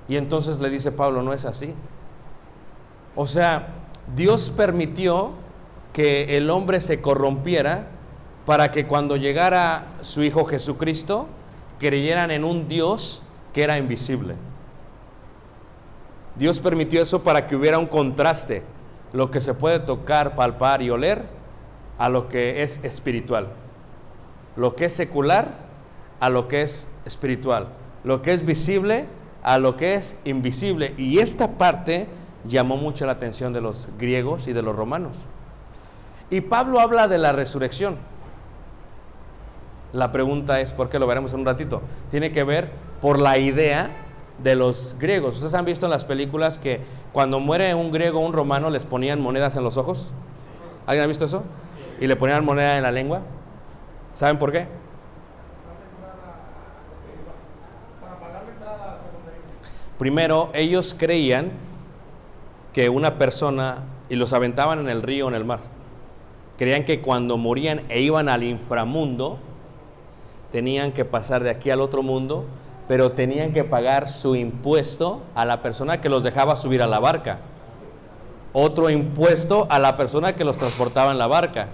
Y entonces le dice Pablo, no es así. O sea, Dios permitió que el hombre se corrompiera para que cuando llegara su Hijo Jesucristo, creyeran en un Dios que era invisible. Dios permitió eso para que hubiera un contraste, lo que se puede tocar, palpar y oler, a lo que es espiritual. Lo que es secular, a lo que es espiritual. Lo que es visible, a lo que es invisible. Y esta parte llamó mucho la atención de los griegos y de los romanos. Y Pablo habla de la resurrección. La pregunta es, ¿por qué? Lo veremos en un ratito. Tiene que ver por la idea de los griegos. ¿Ustedes han visto en las películas que cuando muere un griego o un romano les ponían monedas en los ojos? ¿Alguien ha visto eso? Y le ponían moneda en la lengua. ¿Saben por qué? Primero, ellos creían que una persona, y los aventaban en el río o en el mar, creían que cuando morían e iban al inframundo, tenían que pasar de aquí al otro mundo, pero tenían que pagar su impuesto a la persona que los dejaba subir a la barca, otro impuesto a la persona que los transportaba en la barca,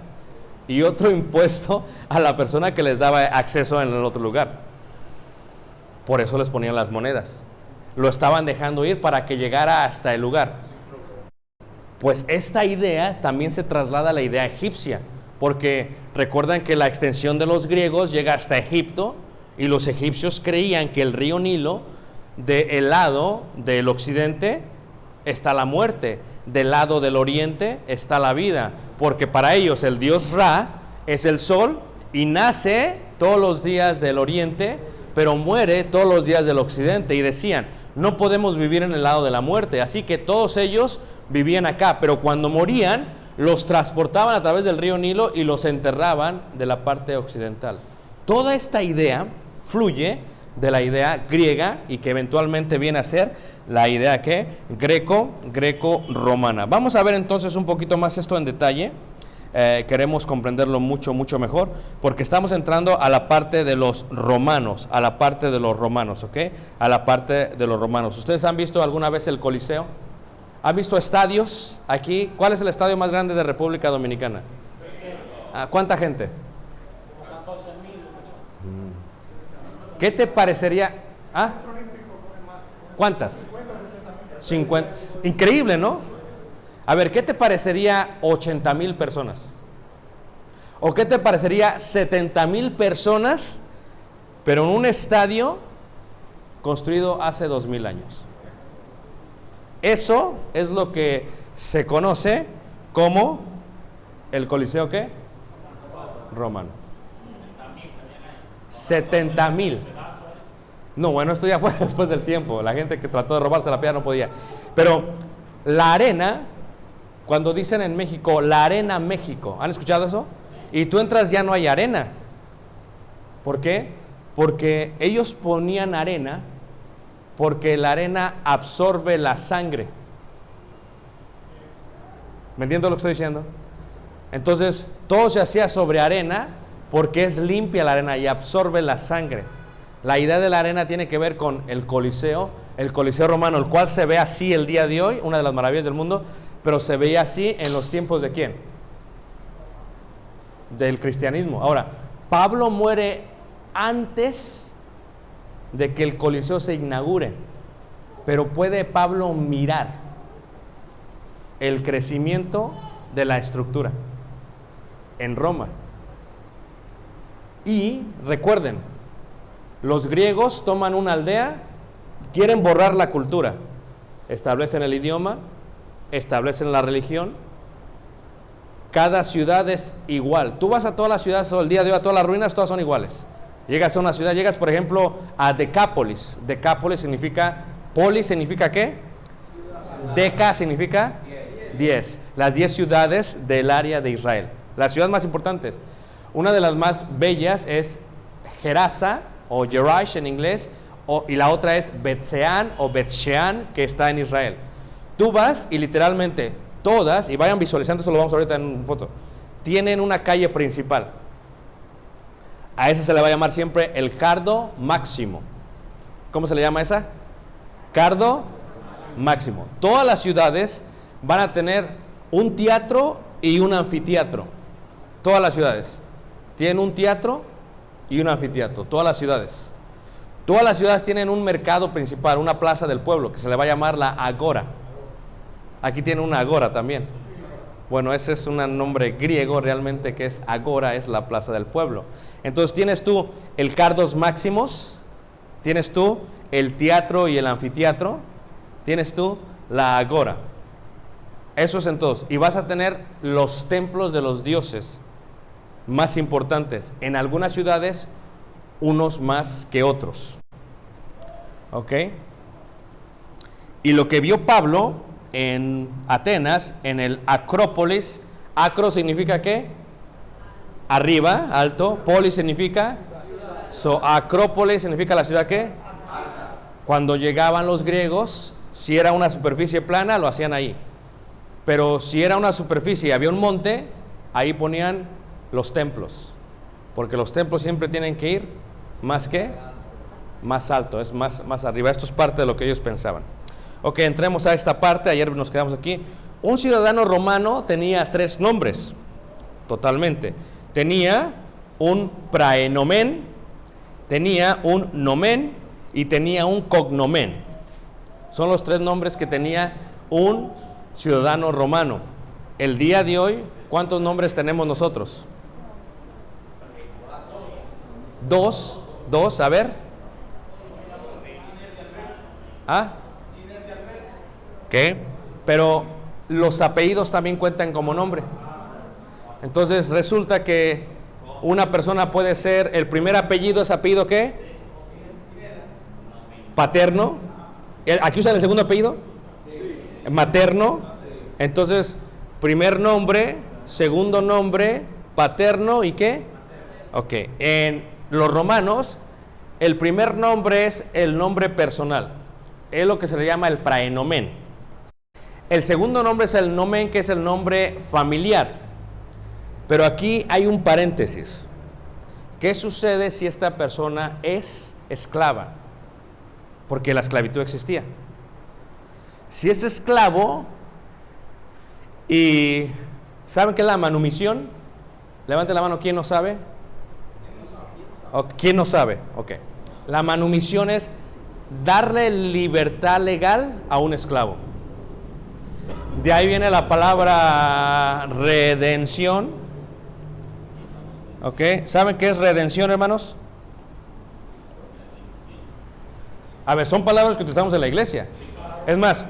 y otro impuesto a la persona que les daba acceso en el otro lugar. Por eso les ponían las monedas. Lo estaban dejando ir para que llegara hasta el lugar. Pues esta idea también se traslada a la idea egipcia, porque Recuerdan que la extensión de los griegos llega hasta Egipto y los egipcios creían que el río Nilo, del lado del occidente está la muerte, del lado del oriente está la vida, porque para ellos el dios Ra es el sol y nace todos los días del oriente, pero muere todos los días del occidente. Y decían, no podemos vivir en el lado de la muerte, así que todos ellos vivían acá, pero cuando morían los transportaban a través del río Nilo y los enterraban de la parte occidental. Toda esta idea fluye de la idea griega y que eventualmente viene a ser la idea que greco-romana. Vamos a ver entonces un poquito más esto en detalle. Queremos comprenderlo mucho mejor, porque estamos entrando a la parte de los romanos, ¿ok? A la parte de los romanos. ¿Ustedes han visto alguna vez el Coliseo? ¿Han visto estadios aquí? ¿Cuál es el estadio más grande de República Dominicana? ¿Cuánta gente? 14,000. ¿Qué te parecería? ¿Cuántas? 50. Increíble, ¿no? A ver, ¿qué te parecería 80,000 personas? ¿O qué te parecería 70,000 personas, pero en un estadio construido hace 2,000 años? Eso es lo que se conoce como el Coliseo, ¿qué? Romano. 70,000. No, bueno, esto ya fue después del tiempo. La gente que trató de robarse la piedra no podía. Pero la arena, cuando dicen en México, la arena México, ¿han escuchado eso? Y tú entras, ya no hay arena. ¿Por qué? Porque ellos ponían arena, porque la arena absorbe la sangre. ¿Me entiendes lo que estoy diciendo? Entonces, todo se hacía sobre arena porque es limpia la arena y absorbe la sangre. La idea de la arena tiene que ver con el Coliseo romano, el cual se ve así el día de hoy, una de las maravillas del mundo, pero se veía así en los tiempos ¿de quién? Del cristianismo. Ahora, Pablo muere antes de que el Coliseo se inaugure, pero puede Pablo mirar el crecimiento de la estructura en Roma. Y recuerden, los griegos toman una aldea, quieren borrar la cultura, establecen el idioma, establecen la religión. Cada ciudad es igual. Tú vas a todas las ciudades el día de hoy, a todas las ruinas, todas son iguales. Llegas a una ciudad, llegas por ejemplo a Decápolis. Decápolis significa, polis significa ¿qué? Deca significa 10. Las 10 ciudades del área de Israel. Las ciudades más importantes. Una de las más bellas es Gerasa o Jerash en inglés, y la otra es Bet-Shean o Bet-Shean, que está en Israel. Tú vas y literalmente todas, y vayan visualizando, esto lo vamos a ver ahorita en una foto, tienen una calle principal. A esa se le va a llamar siempre el Cardo Máximo. ¿Cómo se le llama esa? Cardo Máximo. Todas las ciudades van a tener un teatro y un anfiteatro. Todas las ciudades tienen un teatro y un anfiteatro. Todas las ciudades. Todas las ciudades tienen un mercado principal, una plaza del pueblo, que se le va a llamar la Agora. Aquí tiene una Agora también. Bueno, ese es un nombre griego realmente, que es Agora, es la plaza del pueblo. Entonces tienes tú el Cardos Máximos, tienes tú el teatro y el anfiteatro, tienes tú la Agora. Eso es en todos. Y vas a tener los templos de los dioses más importantes. En algunas ciudades, unos más que otros. ¿Ok? Y lo que vio Pablo en Atenas, en el Acrópolis, acro significa ¿qué? Arriba, alto. Polis significa, Acrópolis significa la ciudad ¿qué? Cuando llegaban los griegos, si era una superficie plana, lo hacían ahí. Pero si era una superficie y había un monte, ahí ponían los templos. Porque los templos siempre tienen que ir más que más alto, es más arriba. Esto es parte de lo que ellos pensaban. Ok, entremos a esta parte. Ayer nos quedamos aquí. Un ciudadano romano tenía 3 nombres, totalmente. Tenía un praenomen, tenía un nomen y tenía un cognomen. Son los 3 nombres que tenía un ciudadano romano. El día de hoy, ¿cuántos nombres tenemos nosotros? Dos, a ver. ¿Ah? ¿Qué? Pero los apellidos también cuentan como nombre. Entonces resulta que una persona puede ser, el primer apellido es apellido ¿qué? Paterno. ¿Aquí usan el segundo apellido? Materno. Entonces, primer nombre, segundo nombre, paterno y ¿qué? Ok. En los romanos, el primer nombre es el nombre personal. Es lo que se le llama el praenomen. El segundo nombre es el nomen, que es el nombre familiar. Pero aquí hay un paréntesis. ¿Qué sucede si esta persona es esclava? Porque la esclavitud existía. Si es esclavo y ¿saben qué es la manumisión? Levante la mano, ¿quién no sabe? ¿Quién no sabe? Ok. La manumisión es darle libertad legal a un esclavo. De ahí viene la palabra redención. ¿Ok? ¿Saben qué es redención, hermanos? A ver, son palabras que utilizamos en la iglesia. Es más,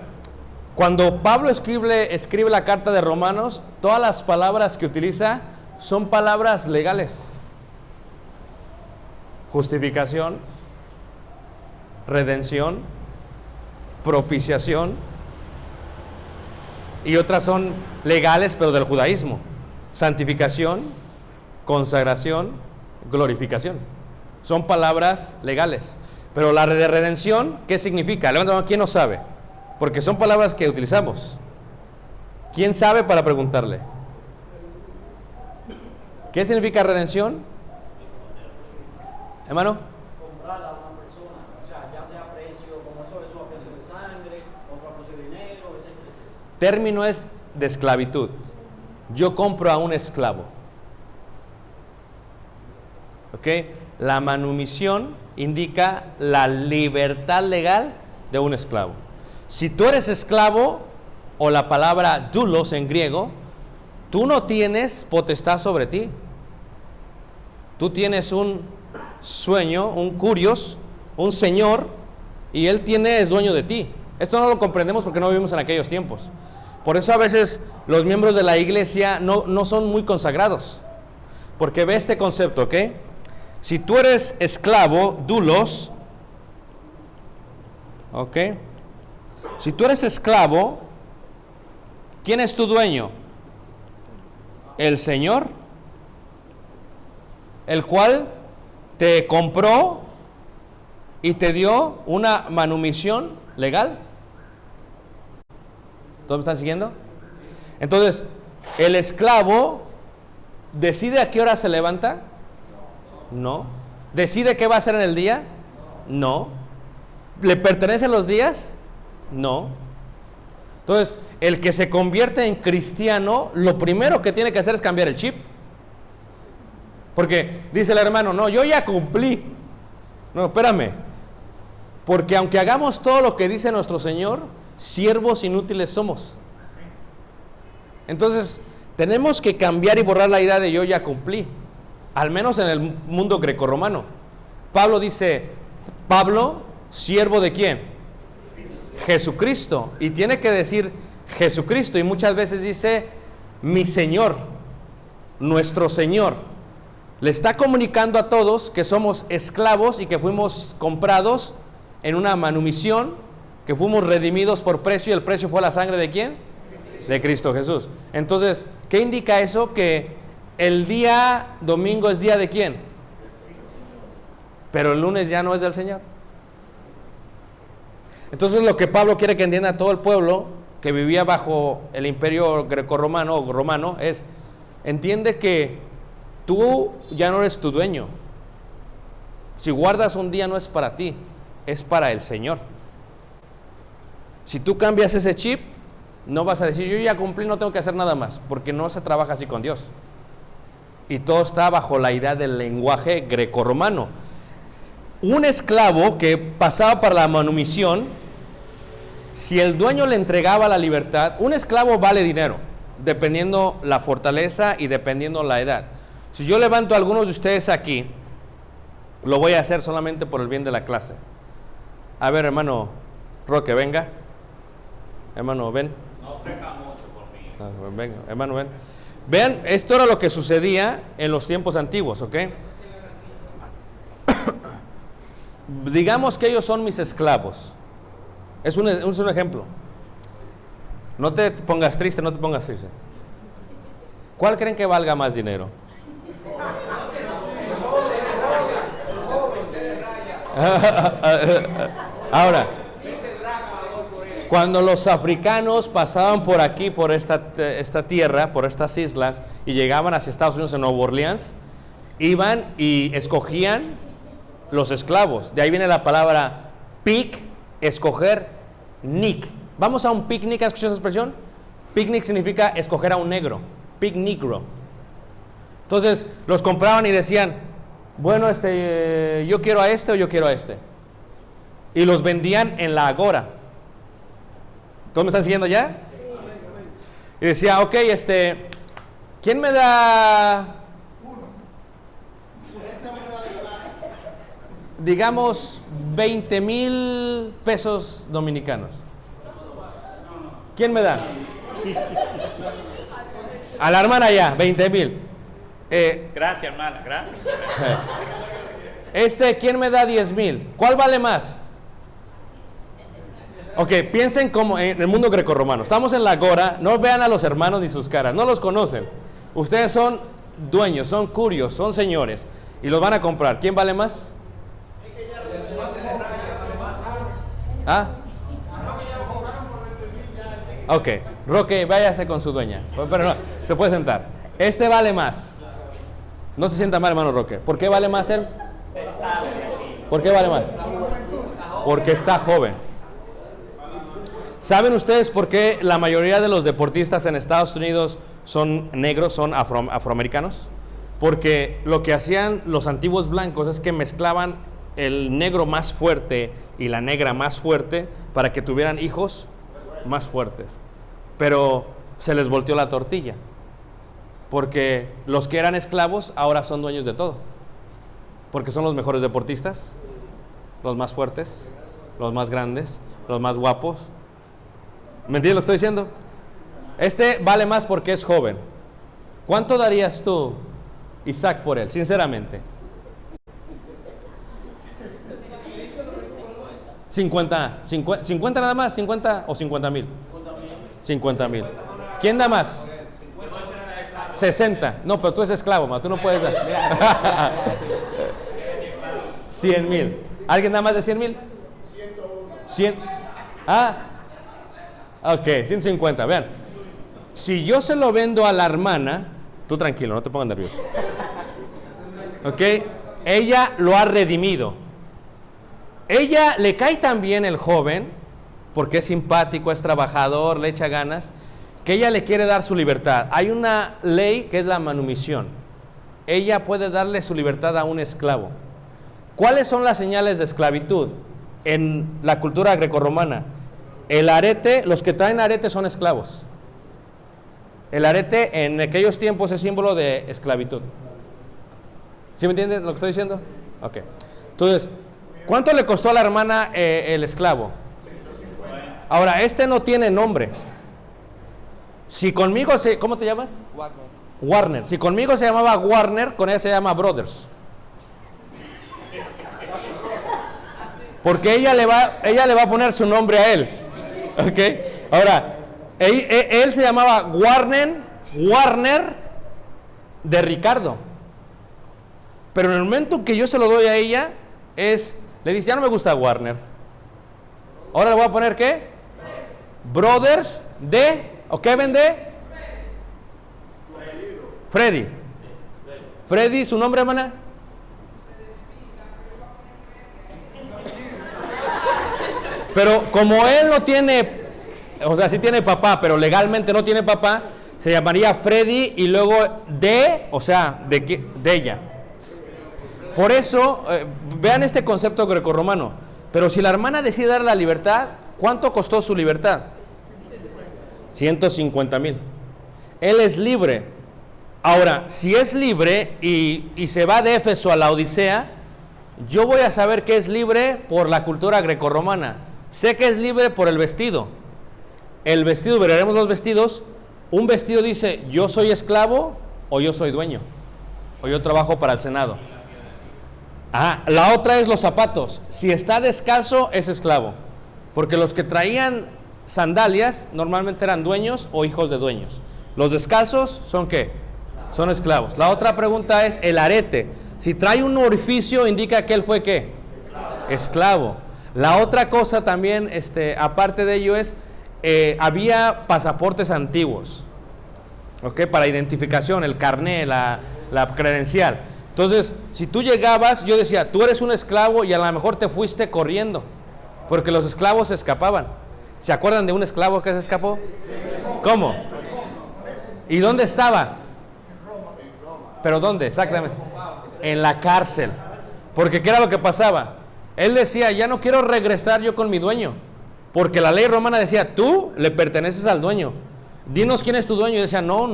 cuando Pablo escribe la carta de Romanos, todas las palabras que utiliza son palabras legales. Justificación, redención, propiciación, y otras son legales pero del judaísmo. Santificación, consagración, glorificación. Son palabras legales. Pero la de redención, ¿qué significa? Levanta la mano, ¿quién no sabe? Porque son palabras que utilizamos. ¿Quién sabe para preguntarle? ¿Qué significa redención? Hermano. Comprar a una persona, o sea, ya sea precio, como eso es a precio de sangre, otro a precio de dinero, etc. Término es de esclavitud. Yo compro a un esclavo. ¿Ok? La manumisión indica la libertad legal de un esclavo. Si tú eres esclavo, o la palabra doulos en griego, tú no tienes potestad sobre ti. Tú tienes un sueño, un curios, un señor, y él es dueño de ti. Esto no lo comprendemos porque no vivimos en aquellos tiempos. Por eso a veces los miembros de la iglesia no son muy consagrados, porque ve este concepto, ¿ok? Si tú eres esclavo, doulos, ¿ok? Si tú eres esclavo, ¿quién es tu dueño? El Señor, el cual te compró y te dio una manumisión legal. ¿Todos me están siguiendo? Entonces, el esclavo decide a qué hora se levanta. No. ¿Decide qué va a hacer en el día? No. ¿Le pertenecen los días? No. Entonces, el que se convierte en cristiano, lo primero que tiene que hacer es cambiar el chip. Porque dice el hermano, no, yo ya cumplí. No, espérame. Porque aunque hagamos todo lo que dice nuestro Señor, siervos inútiles somos. Entonces, tenemos que cambiar y borrar la idea de yo ya cumplí. Al menos en el mundo grecorromano. Pablo dice, Pablo, siervo de ¿quién? Jesucristo. Y tiene que decir Jesucristo. Y muchas veces dice, mi Señor, nuestro Señor. Le está comunicando a todos que somos esclavos y que fuimos comprados en una manumisión, que fuimos redimidos por precio, y el precio fue la sangre de ¿quién? De Cristo Jesús. Entonces, ¿qué indica eso? Que el día domingo es día de ¿quién? Pero el lunes ya no es del Señor. Entonces lo que Pablo quiere que entienda a todo el pueblo que vivía bajo el imperio grecorromano o romano es, entiende que tú ya no eres tu dueño. Si guardas un día no es para ti, es para el Señor. Si tú cambias ese chip, no vas a decir, yo ya cumplí, no tengo que hacer nada más, porque no se trabaja así con Dios. Y todo está bajo la idea del lenguaje grecorromano. Un esclavo que pasaba para la manumisión, si el dueño le entregaba la libertad, un esclavo vale dinero, dependiendo la fortaleza y dependiendo la edad. Si yo levanto a algunos de ustedes aquí Lo voy a hacer solamente por el bien de la clase. A ver, hermano Roque, venga. Hermano, ven. No ofrezca mucho por mí. Venga, hermano, ven. Vean, esto era lo que sucedía en los tiempos antiguos, ¿ok? Digamos que ellos son mis esclavos. Es un ejemplo. No te pongas triste, no te pongas triste. ¿Cuál creen que valga más dinero? Ahora, cuando los africanos pasaban por aquí, por esta tierra, por estas islas, y llegaban hacia Estados Unidos en Nueva Orleans, iban y escogían los esclavos. De ahí viene la palabra pick, escoger, nick. Vamos a un picnic, ¿has escuchado esa expresión? Picnic significa escoger a un negro, pick negro. Entonces los compraban y decían, bueno, yo quiero a este o yo quiero a este. Y los vendían en la agora. ¿Todos me están siguiendo ya? Y decía, ok, ¿quién me da, digamos, 20,000 pesos dominicanos? ¿Quién me da? A la hermana ya, 20,000. Gracias, hermana, gracias. ¿Quién me da 10,000? ¿Cuál vale más? Ok, piensen como en el mundo grecorromano. Estamos en la agora, no vean a los hermanos ni sus caras, no los conocen. Ustedes son dueños, son curios, son señores y los van a comprar. ¿Quién vale más? ¿Ah? Ok, Roque, váyase con su dueña. Pero no, se puede sentar. Vale más. No se sienta mal, hermano Roque. ¿Por qué vale más él? ¿Por qué vale más? Porque está joven. ¿Saben ustedes por qué la mayoría de los deportistas en Estados Unidos son negros, son afroamericanos? Porque lo que hacían los antiguos blancos es que mezclaban el negro más fuerte y la negra más fuerte para que tuvieran hijos más fuertes. Pero se les volteó la tortilla. Porque los que eran esclavos ahora son dueños de todo. Porque son los mejores deportistas, los más fuertes, los más grandes, los más guapos. ¿Me entiendes lo que estoy diciendo? Vale más porque es joven. ¿Cuánto darías tú, Isaac, por él? Sinceramente. 50 nada más, 50 o 50,000. 50,000. ¿Quién da más? 60. No, pero tú eres esclavo, tú no puedes dar. 100,000. ¿Alguien da más de 100,000? 100. Ok, 150. Vean, si yo se lo vendo a la hermana, tú tranquilo, no te pongas nervioso. Ok, ella lo ha redimido. Ella le cae tan bien el joven, porque es simpático, es trabajador, le echa ganas, que ella le quiere dar su libertad. Hay una ley que es la manumisión. Ella puede darle su libertad a un esclavo. ¿Cuáles son las señales de esclavitud en la cultura grecorromana? El arete, los que traen arete son esclavos. El arete en aquellos tiempos es símbolo de esclavitud. ¿Sí me entienden lo que estoy diciendo? Ok. Entonces, ¿cuánto le costó a la hermana el esclavo? 150. Ahora, no tiene nombre. Si conmigo ¿cómo te llamas? Warner. Si conmigo se llamaba Warner, con ella se llama Brothers. Porque ella le va a poner su nombre a él. ¿Ok? Ahora, él se llamaba Warner de Ricardo. Pero en el momento que yo se lo doy a ella, le dice, ya no me gusta Warner. Ahora le voy a poner, ¿qué? Brothers de, ¿o qué vende? Freddy. Freddy, ¿su nombre, hermana? Pero como él no tiene, o sea, sí tiene papá, pero legalmente no tiene papá, se llamaría Freddy y luego o sea, de ella. Por eso, vean este concepto grecorromano. Pero si la hermana decide dar la libertad, ¿cuánto costó su libertad? 150,000. Él es libre. Ahora, si es libre y se va de Éfeso a la Odisea, Yo voy a saber que es libre por la cultura grecorromana. Sé que es libre por el vestido. El vestido, veremos los vestidos. Un vestido dice, yo soy esclavo o yo soy dueño. O yo trabajo para el Senado. La otra es los zapatos. Si está descalzo, es esclavo. Porque los que traían sandalias normalmente eran dueños o hijos de dueños. Los descalzos son ¿qué? Son esclavos. La otra pregunta es el arete. Si trae un orificio, indica que él fue ¿qué? Esclavo. La otra cosa también, aparte de ello, es había pasaportes antiguos, ¿ok? Para identificación, el carné, la credencial. Entonces, si tú llegabas, yo decía, tú eres un esclavo y a lo mejor te fuiste corriendo, porque los esclavos se escapaban. ¿Se acuerdan de un esclavo que se escapó? ¿Cómo? ¿Y dónde estaba? ¿Pero dónde exactamente? En la cárcel. Porque ¿qué era lo que pasaba? Él decía, ya no quiero regresar yo con mi dueño, porque la ley romana decía, tú le perteneces al dueño. Dinos quién es tu dueño. Y decía, no.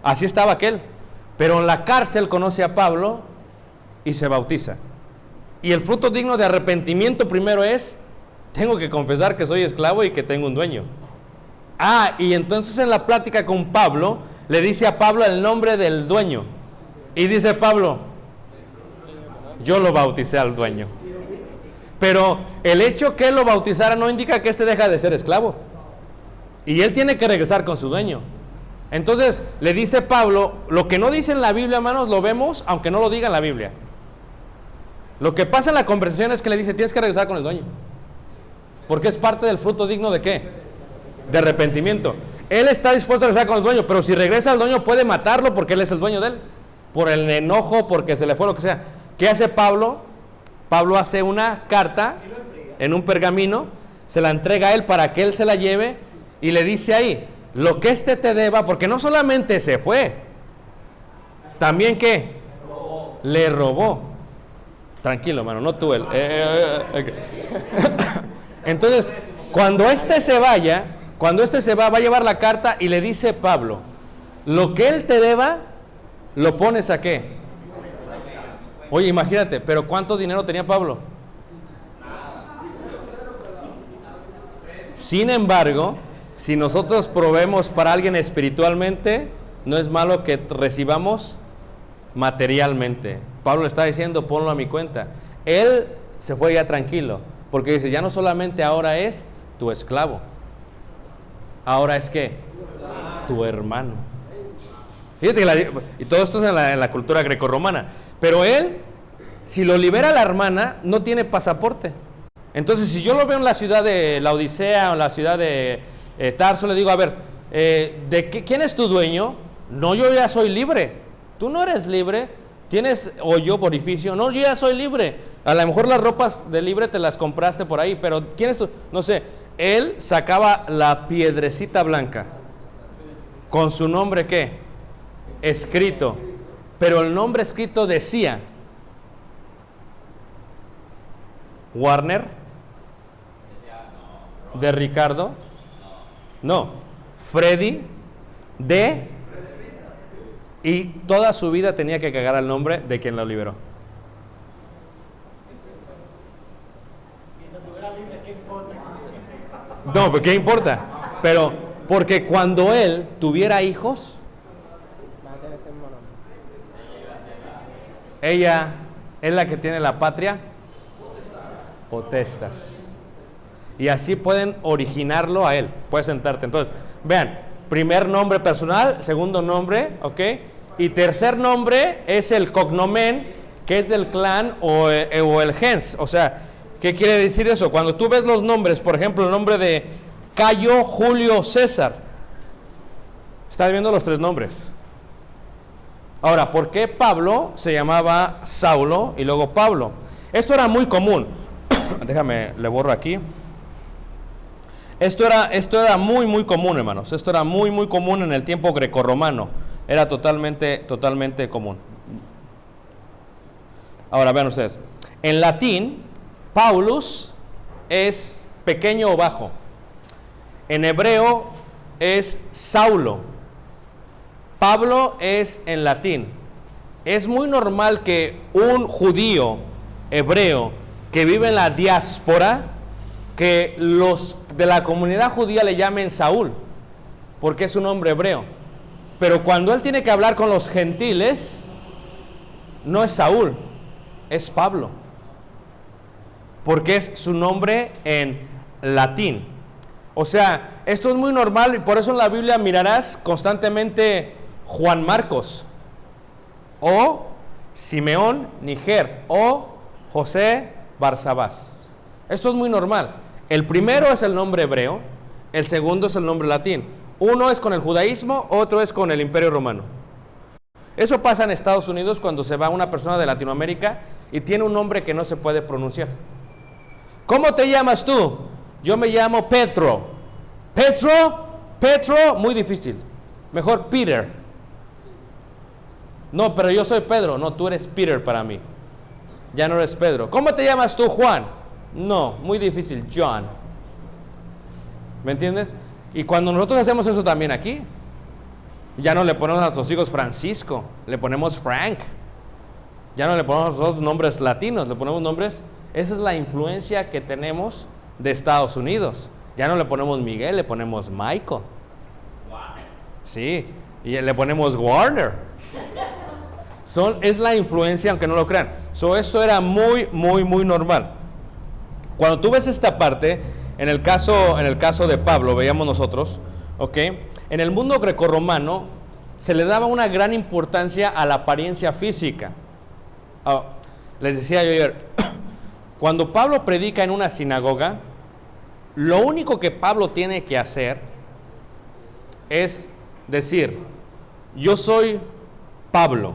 Así estaba aquel. Pero en la cárcel conoce a Pablo y se bautiza. Y el fruto digno de arrepentimiento primero es, tengo que confesar que soy esclavo y que tengo un dueño. Y entonces en la plática con Pablo, le dice a Pablo el nombre del dueño. Y dice Pablo, yo lo bauticé al dueño. Pero el hecho que él lo bautizara no indica que deja de ser esclavo. Y él tiene que regresar con su dueño. Entonces le dice Pablo, lo que no dice en la Biblia, hermanos, lo vemos aunque no lo diga en la Biblia. Lo que pasa en la conversación es que le dice, tienes que regresar con el dueño. Porque es parte del fruto digno de ¿qué? De arrepentimiento. Él está dispuesto a regresar con el dueño, pero si regresa al dueño puede matarlo porque él es el dueño de él. Por el enojo, porque se le fue lo que sea. ¿Qué hace Pablo? Pablo hace una carta en un pergamino, se la entrega a él para que él se la lleve y le dice ahí, lo que te deba, porque no solamente se fue, también ¿qué? Le robó. Tranquilo, hermano, no tú él. Okay. Entonces, cuando se vaya, va a llevar la carta y le dice Pablo, lo que él te deba, lo pones ¿a qué? Oye, imagínate, pero ¿cuánto dinero tenía Pablo? Sin embargo, si nosotros proveemos para alguien espiritualmente, no es malo que recibamos materialmente. Pablo le está diciendo, ponlo a mi cuenta. Él se fue ya tranquilo, porque dice, ya no solamente ahora es tu esclavo, ahora es ¿qué? Tu hermano. Fíjate, y todo esto es en la cultura grecorromana. Pero él, si lo libera la hermana, no tiene pasaporte. Entonces, si yo lo veo en la ciudad de la Odisea o en la ciudad de Tarso, le digo, a ver, ¿quién es tu dueño? No, yo ya soy libre. Tú no eres libre, tienes hoyo, orificio. No, yo ya soy libre. A lo mejor las ropas de libre te las compraste por ahí, pero ¿quién es tu? No sé. Él sacaba la piedrecita blanca con su nombre, ¿qué? Escrito. Pero el nombre escrito decía Warner, de Ricardo, no, Freddy, de, y toda su vida tenía que cagar al nombre de quien lo liberó. No, pero ¿qué importa? Pero porque cuando él tuviera hijos, ella es la que tiene la patria potestas. Y así pueden originarlo a él. Puedes sentarte. Entonces, vean, primer nombre personal, segundo nombre, ¿ok? Y tercer nombre es el cognomen, que es del clan o el gens. O sea, ¿qué quiere decir eso? Cuando tú ves los nombres, por ejemplo, el nombre de Cayo Julio César, estás viendo los tres nombres. Ahora, ¿por qué Pablo se llamaba Saulo y luego Pablo? Esto era muy común. Déjame, le borro aquí. Esto era muy, muy común, hermanos. Esto era muy, muy común en el tiempo grecorromano. Era totalmente común. Ahora, vean ustedes. En latín, Paulus es pequeño o bajo. En hebreo es Saulo. Pablo es en latín. es muy normal que un judío hebreo que vive en la diáspora, que los de la comunidad judía le llamen Saúl, porque es un nombre hebreo. Pero cuando él tiene que hablar con los gentiles, no es Saúl, es Pablo, porque es su nombre en latín. O sea, esto es muy normal y por eso en la Biblia mirarás constantemente Juan Marcos, o Simeón Niger, o José Barsabás. Esto es muy normal. El primero es el nombre hebreo, el segundo es el nombre latín. Uno es con el judaísmo, otro es con el Imperio Romano. Eso pasa en Estados Unidos cuando se va una persona de Latinoamérica y tiene un nombre que no se puede pronunciar. ¿Cómo te llamas tú? Yo me llamo Petro. Petro, muy difícil. Mejor Peter. No, pero yo soy Pedro. No, tú eres Peter para mí. Ya no eres Pedro. ¿Cómo te llamas tú, Juan? No, muy difícil, John. ¿Me entiendes? Y cuando nosotros hacemos eso también aquí, ya no le ponemos a nuestros hijos Francisco, le ponemos Frank. Ya no le ponemos nosotros nombres latinos, le ponemos nombres. Esa es la influencia que tenemos de Estados Unidos. Ya no le ponemos Miguel, le ponemos Michael. Sí, y le ponemos Warner. Es la influencia, aunque no lo crean. Esto era muy normal. Cuando tú ves esta parte, en el caso de Pablo, veíamos nosotros, ¿ok? En el mundo grecorromano se le daba una gran importancia a la apariencia física. Les decía yo ayer, cuando Pablo predica en una sinagoga, lo único que Pablo tiene que hacer es decir: yo soy Pablo,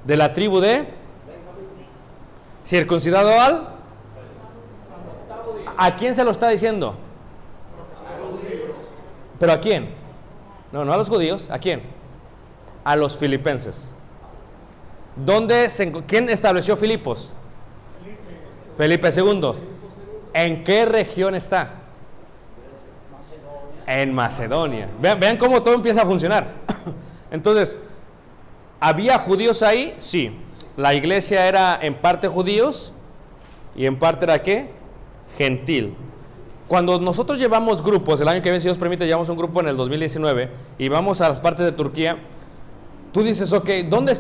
de la tribu de circuncidado ¿a quién se lo está diciendo? ¿Pero a quién? No a los judíos. ¿A quién? A los filipenses. ¿Quién estableció Filipos? Felipe II. ¿En qué región está? En Macedonia. Vean cómo todo empieza a funcionar. Entonces, ¿había judíos ahí? Sí. La iglesia era en parte judíos y en parte era ¿qué? Gentil. Cuando nosotros llevamos grupos, el año que viene, si Dios permite, llevamos un grupo en el 2019 y vamos a las partes de Turquía, tú dices, ok, ¿dónde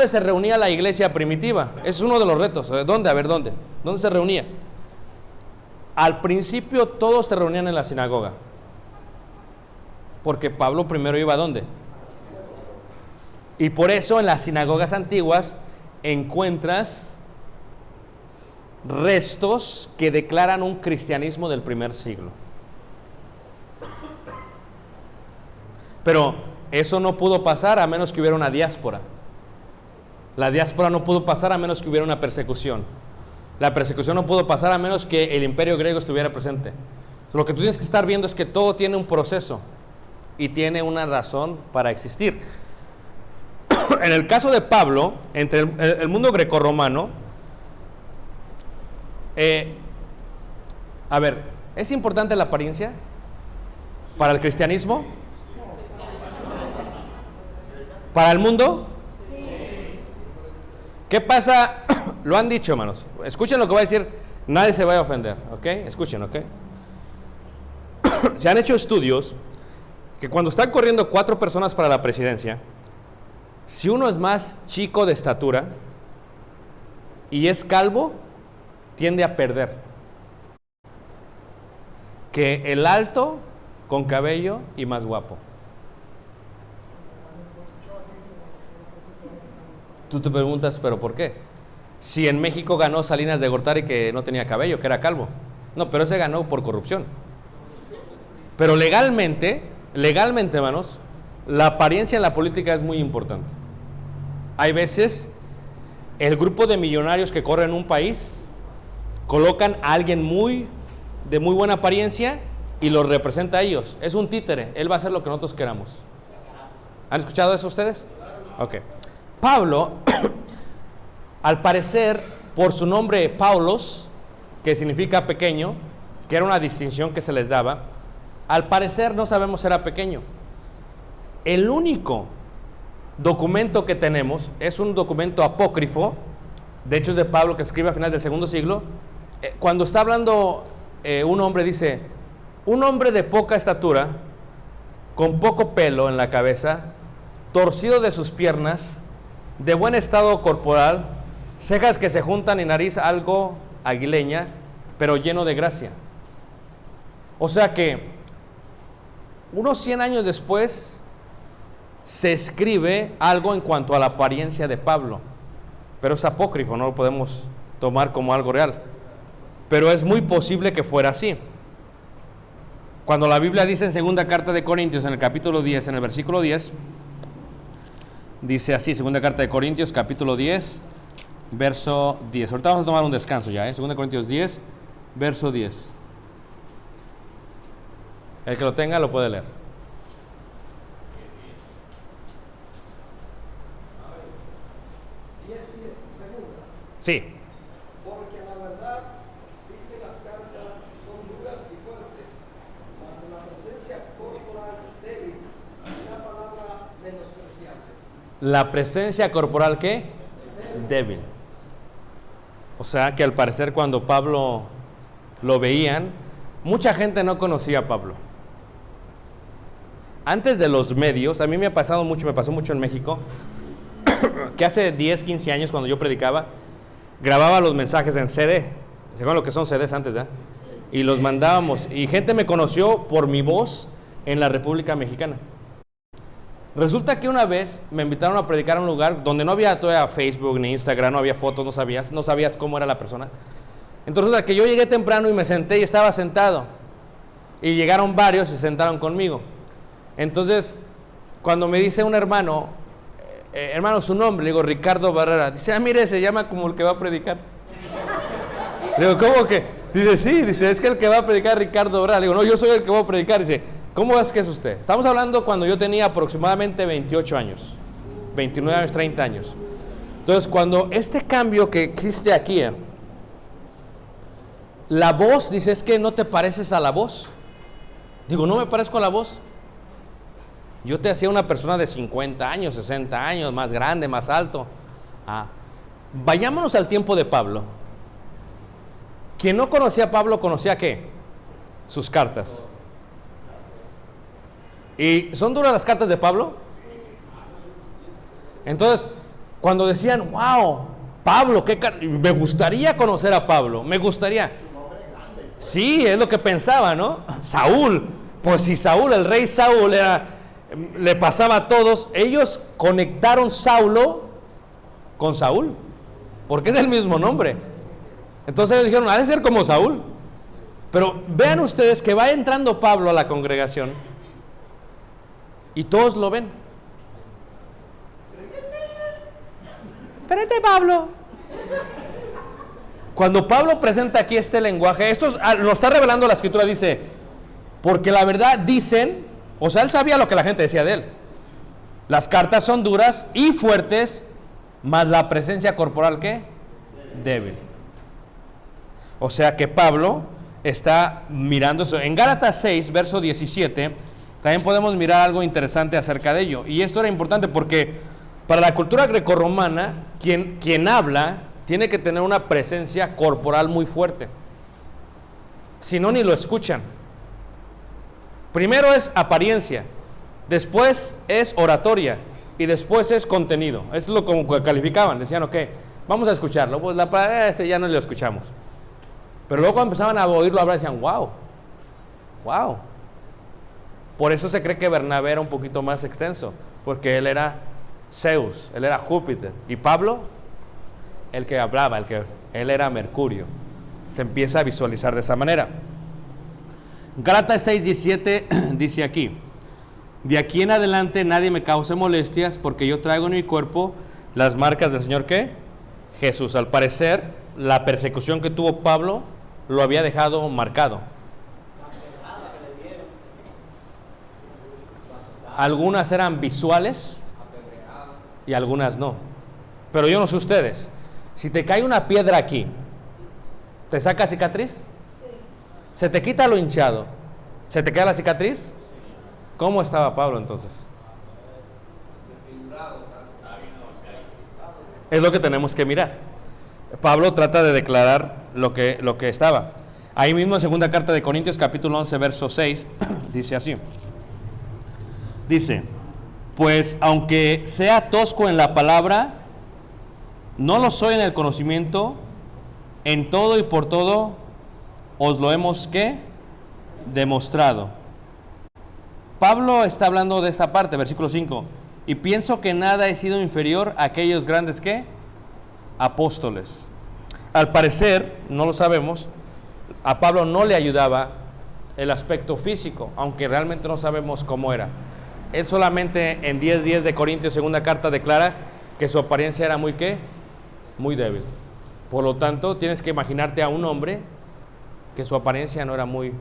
se reunía la iglesia primitiva? Ese es uno de los retos. ¿Dónde? A ver, ¿dónde se reunía? Al principio todos se reunían en la sinagoga, porque Pablo primero iba ¿a dónde? Y por eso en las sinagogas antiguas encuentras restos que declaran un cristianismo del primer siglo. Pero eso no pudo pasar a menos que hubiera una diáspora. La diáspora no pudo pasar a menos que hubiera una persecución. La persecución no pudo pasar a menos que el imperio griego estuviera presente. Lo que tú tienes que estar viendo es que todo tiene un proceso y tiene una razón para existir. En el caso de Pablo, entre el mundo grecorromano, a ver, ¿es importante la apariencia para el cristianismo? ¿Para el mundo? ¿Qué pasa? Lo han dicho, hermanos. Escuchen lo que voy a decir, nadie se vaya a ofender, ¿ok? Escuchen, ¿ok? Se han hecho estudios que cuando están corriendo 4 personas para la presidencia, si uno es más chico de estatura y es calvo, tiende a perder que el alto con cabello y más guapo. Tú te preguntas, ¿pero por qué? Si en México ganó Salinas de Gortari, que no tenía cabello, que era calvo. No, pero ese ganó por corrupción. Pero legalmente, hermanos, la apariencia en la política es muy importante. Hay veces, el grupo de millonarios que corren un país colocan a alguien de muy buena apariencia y los representa a ellos. Es un títere, él va a hacer lo que nosotros queramos. ¿Han escuchado eso ustedes? Ok. Pablo, al parecer, por su nombre Paulos, que significa pequeño, que era una distinción que se les daba, al parecer no sabemos si era pequeño. El único documento que tenemos es un documento apócrifo, de hecho es de Pablo, que escribe a finales del segundo siglo. Cuando está hablando un hombre, dice, un hombre de poca estatura, con poco pelo en la cabeza, torcido de sus piernas, de buen estado corporal, cejas que se juntan y nariz algo aguileña, pero lleno de gracia. O sea que unos 100 años después se escribe algo en cuanto a la apariencia de Pablo, pero es apócrifo, no lo podemos tomar como algo real, pero es muy posible que fuera así. Cuando la Biblia dice en segunda carta de Corintios, en el capítulo 10, en el versículo 10, dice así, segunda carta de Corintios, capítulo 10, verso 10. Ahorita vamos a tomar un descanso ya, segunda Corintios 10, verso 10. El que lo tenga lo puede leer. 10, segunda. Sí. Porque la verdad, dice las cartas, son duras y fuertes, mas en la presencia corporal débil, una palabra menospreciable. La presencia corporal, ¿qué? Débil. O sea que al parecer cuando Pablo lo veían, mucha gente no conocía a Pablo. Antes de los medios, a mí me pasó mucho en México, que hace 10, 15 años cuando yo predicaba, grababa los mensajes en CD. ¿Se acuerdan lo que son CDs antes, ya? Y los mandábamos. Y gente me conoció por mi voz en la República Mexicana. Resulta que una vez me invitaron a predicar a un lugar donde no había todavía Facebook ni Instagram, no había fotos, no sabías cómo era la persona. Entonces resulta que yo llegué temprano y me senté y estaba sentado. Y llegaron varios y se sentaron conmigo. Entonces, cuando me dice un hermano, hermano, su nombre, le digo, Ricardo Barrera. Dice, mire, se llama como el que va a predicar. Le digo, ¿cómo que? Dice, sí, dice, es que el que va a predicar es Ricardo Barrera. Le digo, no, yo soy el que voy a predicar. Dice, ¿cómo es que es usted? Estamos hablando cuando yo tenía aproximadamente 28 años, 29 años, 30 años. Entonces, cuando este cambio que existe aquí, la voz, dice, es que no te pareces a la voz. Digo, no me parezco a la voz. Yo te hacía una persona de 50 años, 60 años, más grande, más alto. Vayámonos al tiempo de Pablo. Quien no conocía a Pablo, ¿conocía qué? Sus cartas. ¿Y son duras las cartas de Pablo? Entonces, cuando decían, wow, Pablo, me gustaría conocer a Pablo, me gustaría. Sí, es lo que pensaba, ¿no? Saúl, pues si Saúl, el rey Saúl le pasaba a todos, ellos conectaron Saulo con Saúl, porque es el mismo nombre. Entonces ellos dijeron, ha de ser como Saúl. Pero vean ustedes que va entrando Pablo a la congregación y todos lo ven. Espérate, Pablo. Cuando Pablo presenta aquí este lenguaje, esto lo está revelando la escritura, dice, porque la verdad dicen, o sea, él sabía lo que la gente decía de él. Las cartas son duras y fuertes, mas la presencia corporal, ¿qué? Débil. O sea que Pablo está mirando eso. En Gálatas 6, verso 17, también podemos mirar algo interesante acerca de ello. Y esto era importante porque para la cultura grecorromana, quien habla tiene que tener una presencia corporal muy fuerte. Si no, ni lo escuchan. Primero es apariencia, después es oratoria y después es contenido. Eso es lo como calificaban. Decían, ok, vamos a escucharlo. Pues ese ya no lo escuchamos. Pero luego cuando empezaban a oírlo hablar, decían, wow. Por eso se cree que Bernabé era un poquito más extenso, porque él era Zeus, él era Júpiter. Y Pablo, el que hablaba, él era Mercurio. Se empieza a visualizar de esa manera. Gálatas 6:17 dice aquí, de aquí en adelante nadie me cause molestias, porque yo traigo en mi cuerpo las marcas del Señor, ¿qué? Jesús. Al parecer, la persecución que tuvo Pablo lo había dejado marcado. Algunas eran visuales y algunas no. Pero yo no sé ustedes, si te cae una piedra aquí, ¿te saca cicatriz? Sí. ¿Se te quita lo hinchado? ¿Se te queda la cicatriz? ¿Cómo estaba Pablo entonces? Desfigurado. Es lo que tenemos que mirar. Pablo trata de declarar lo que estaba. Ahí mismo en segunda carta de Corintios, capítulo 11, verso 6, dice así. Dice, pues aunque sea tosco en la palabra, no lo soy en el conocimiento, en todo y por todo os lo hemos, ¿qué? Demostrado. Pablo está hablando de esa parte, versículo 5. Y pienso que nada he sido inferior a aquellos grandes, ¿qué? Apóstoles. Al parecer, no lo sabemos, a Pablo no le ayudaba el aspecto físico, aunque realmente no sabemos cómo era. Él solamente en 10:10 de Corintios, segunda carta, declara que su apariencia era muy, ¿qué? Muy débil. Por lo tanto, tienes que imaginarte a un hombre que su apariencia no era muy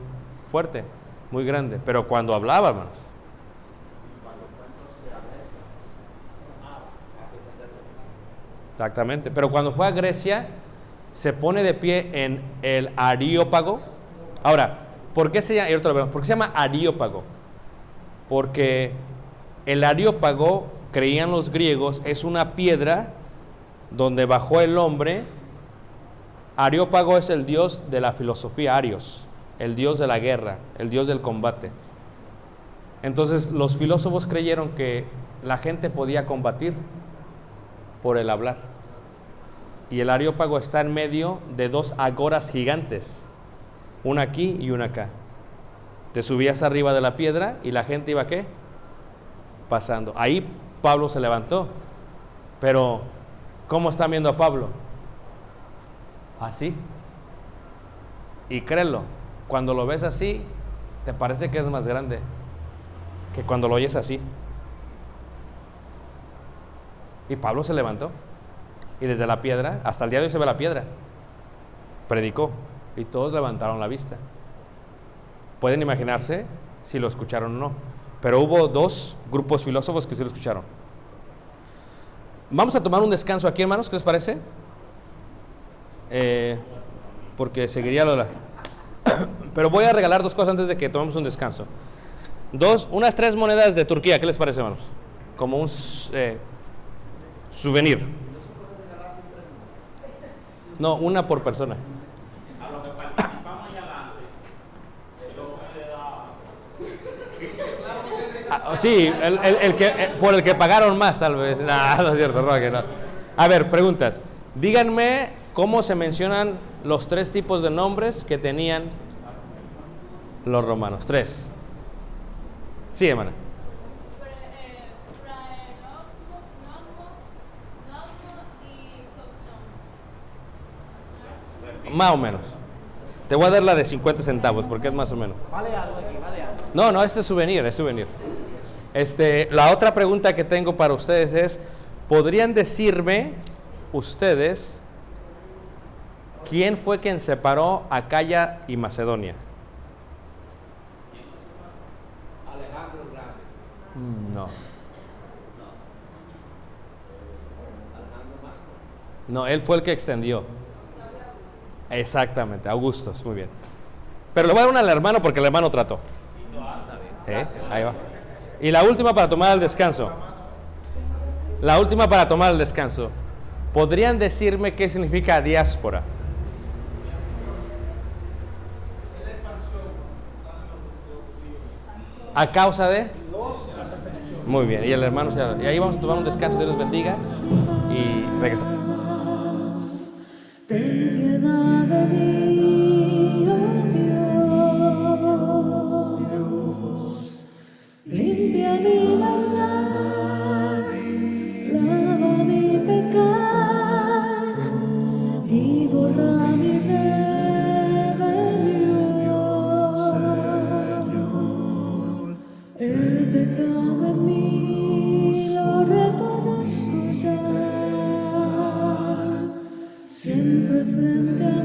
fuerte, muy grande, pero cuando hablaba, hermanos. Exactamente, pero cuando fue a Grecia, se pone de pie en el Areópago. Ahora, ¿por qué se llama Areópago? Porque el Areópago, creían los griegos, es una piedra donde bajó el hombre. Areópago es el dios de la filosofía, Arios, el dios de la guerra, el dios del combate. Entonces los filósofos creyeron que la gente podía combatir por el hablar. Y el Areópago está en medio de dos agoras gigantes, una aquí y una acá. Te subías arriba de la piedra y la gente iba, ¿qué? Pasando. Ahí Pablo se levantó. Pero ¿cómo están viendo a Pablo? Así. Y créelo, cuando lo ves así, te parece que es más grande que cuando lo oyes así. Y Pablo se levantó. Y desde la piedra, hasta el día de hoy se ve la piedra, predicó. Y todos levantaron la vista. Pueden imaginarse si lo escucharon o no. Pero hubo dos grupos filósofos que sí lo escucharon. Vamos a tomar un descanso aquí, hermanos, ¿qué les parece? Porque seguiría lo de la... Pero voy a regalar dos cosas antes de que tomemos un descanso. Unas 3 monedas de Turquía, ¿qué les parece, hermanos? Como un souvenir. No, una por persona. A lo que participamos allá adelante, le da... Sí, por el que pagaron más, tal vez. No es cierto, no, que no. A ver, preguntas. Díganme cómo se mencionan los 3 tipos de nombres que tenían los romanos. 3. Sí, hermana. Más o menos. Te voy a dar la de 50 centavos porque es más o menos. Vale algo aquí, vale algo. No, este es souvenir, es souvenir. La otra pregunta que tengo para ustedes es, ¿podrían decirme ustedes quién fue quien separó Acaya y Macedonia? Alejandro el Grande. No. Alejandro Magno. No, él fue el que extendió. Exactamente, Augusto, muy bien. Pero le voy a dar una al hermano porque el hermano trató. Ahí va. Y la última para tomar el descanso. ¿Podrían decirme qué significa diáspora? ¿A causa de? Muy bien, y el hermano y ahí vamos a tomar un descanso, Dios los bendiga y regresamos. Ten piedad de mí, oh Dios. Limpia mi maldad, lava mi pecado y borra mi rebelión. El pecado en mí lo reconozco ya. Siempre frente a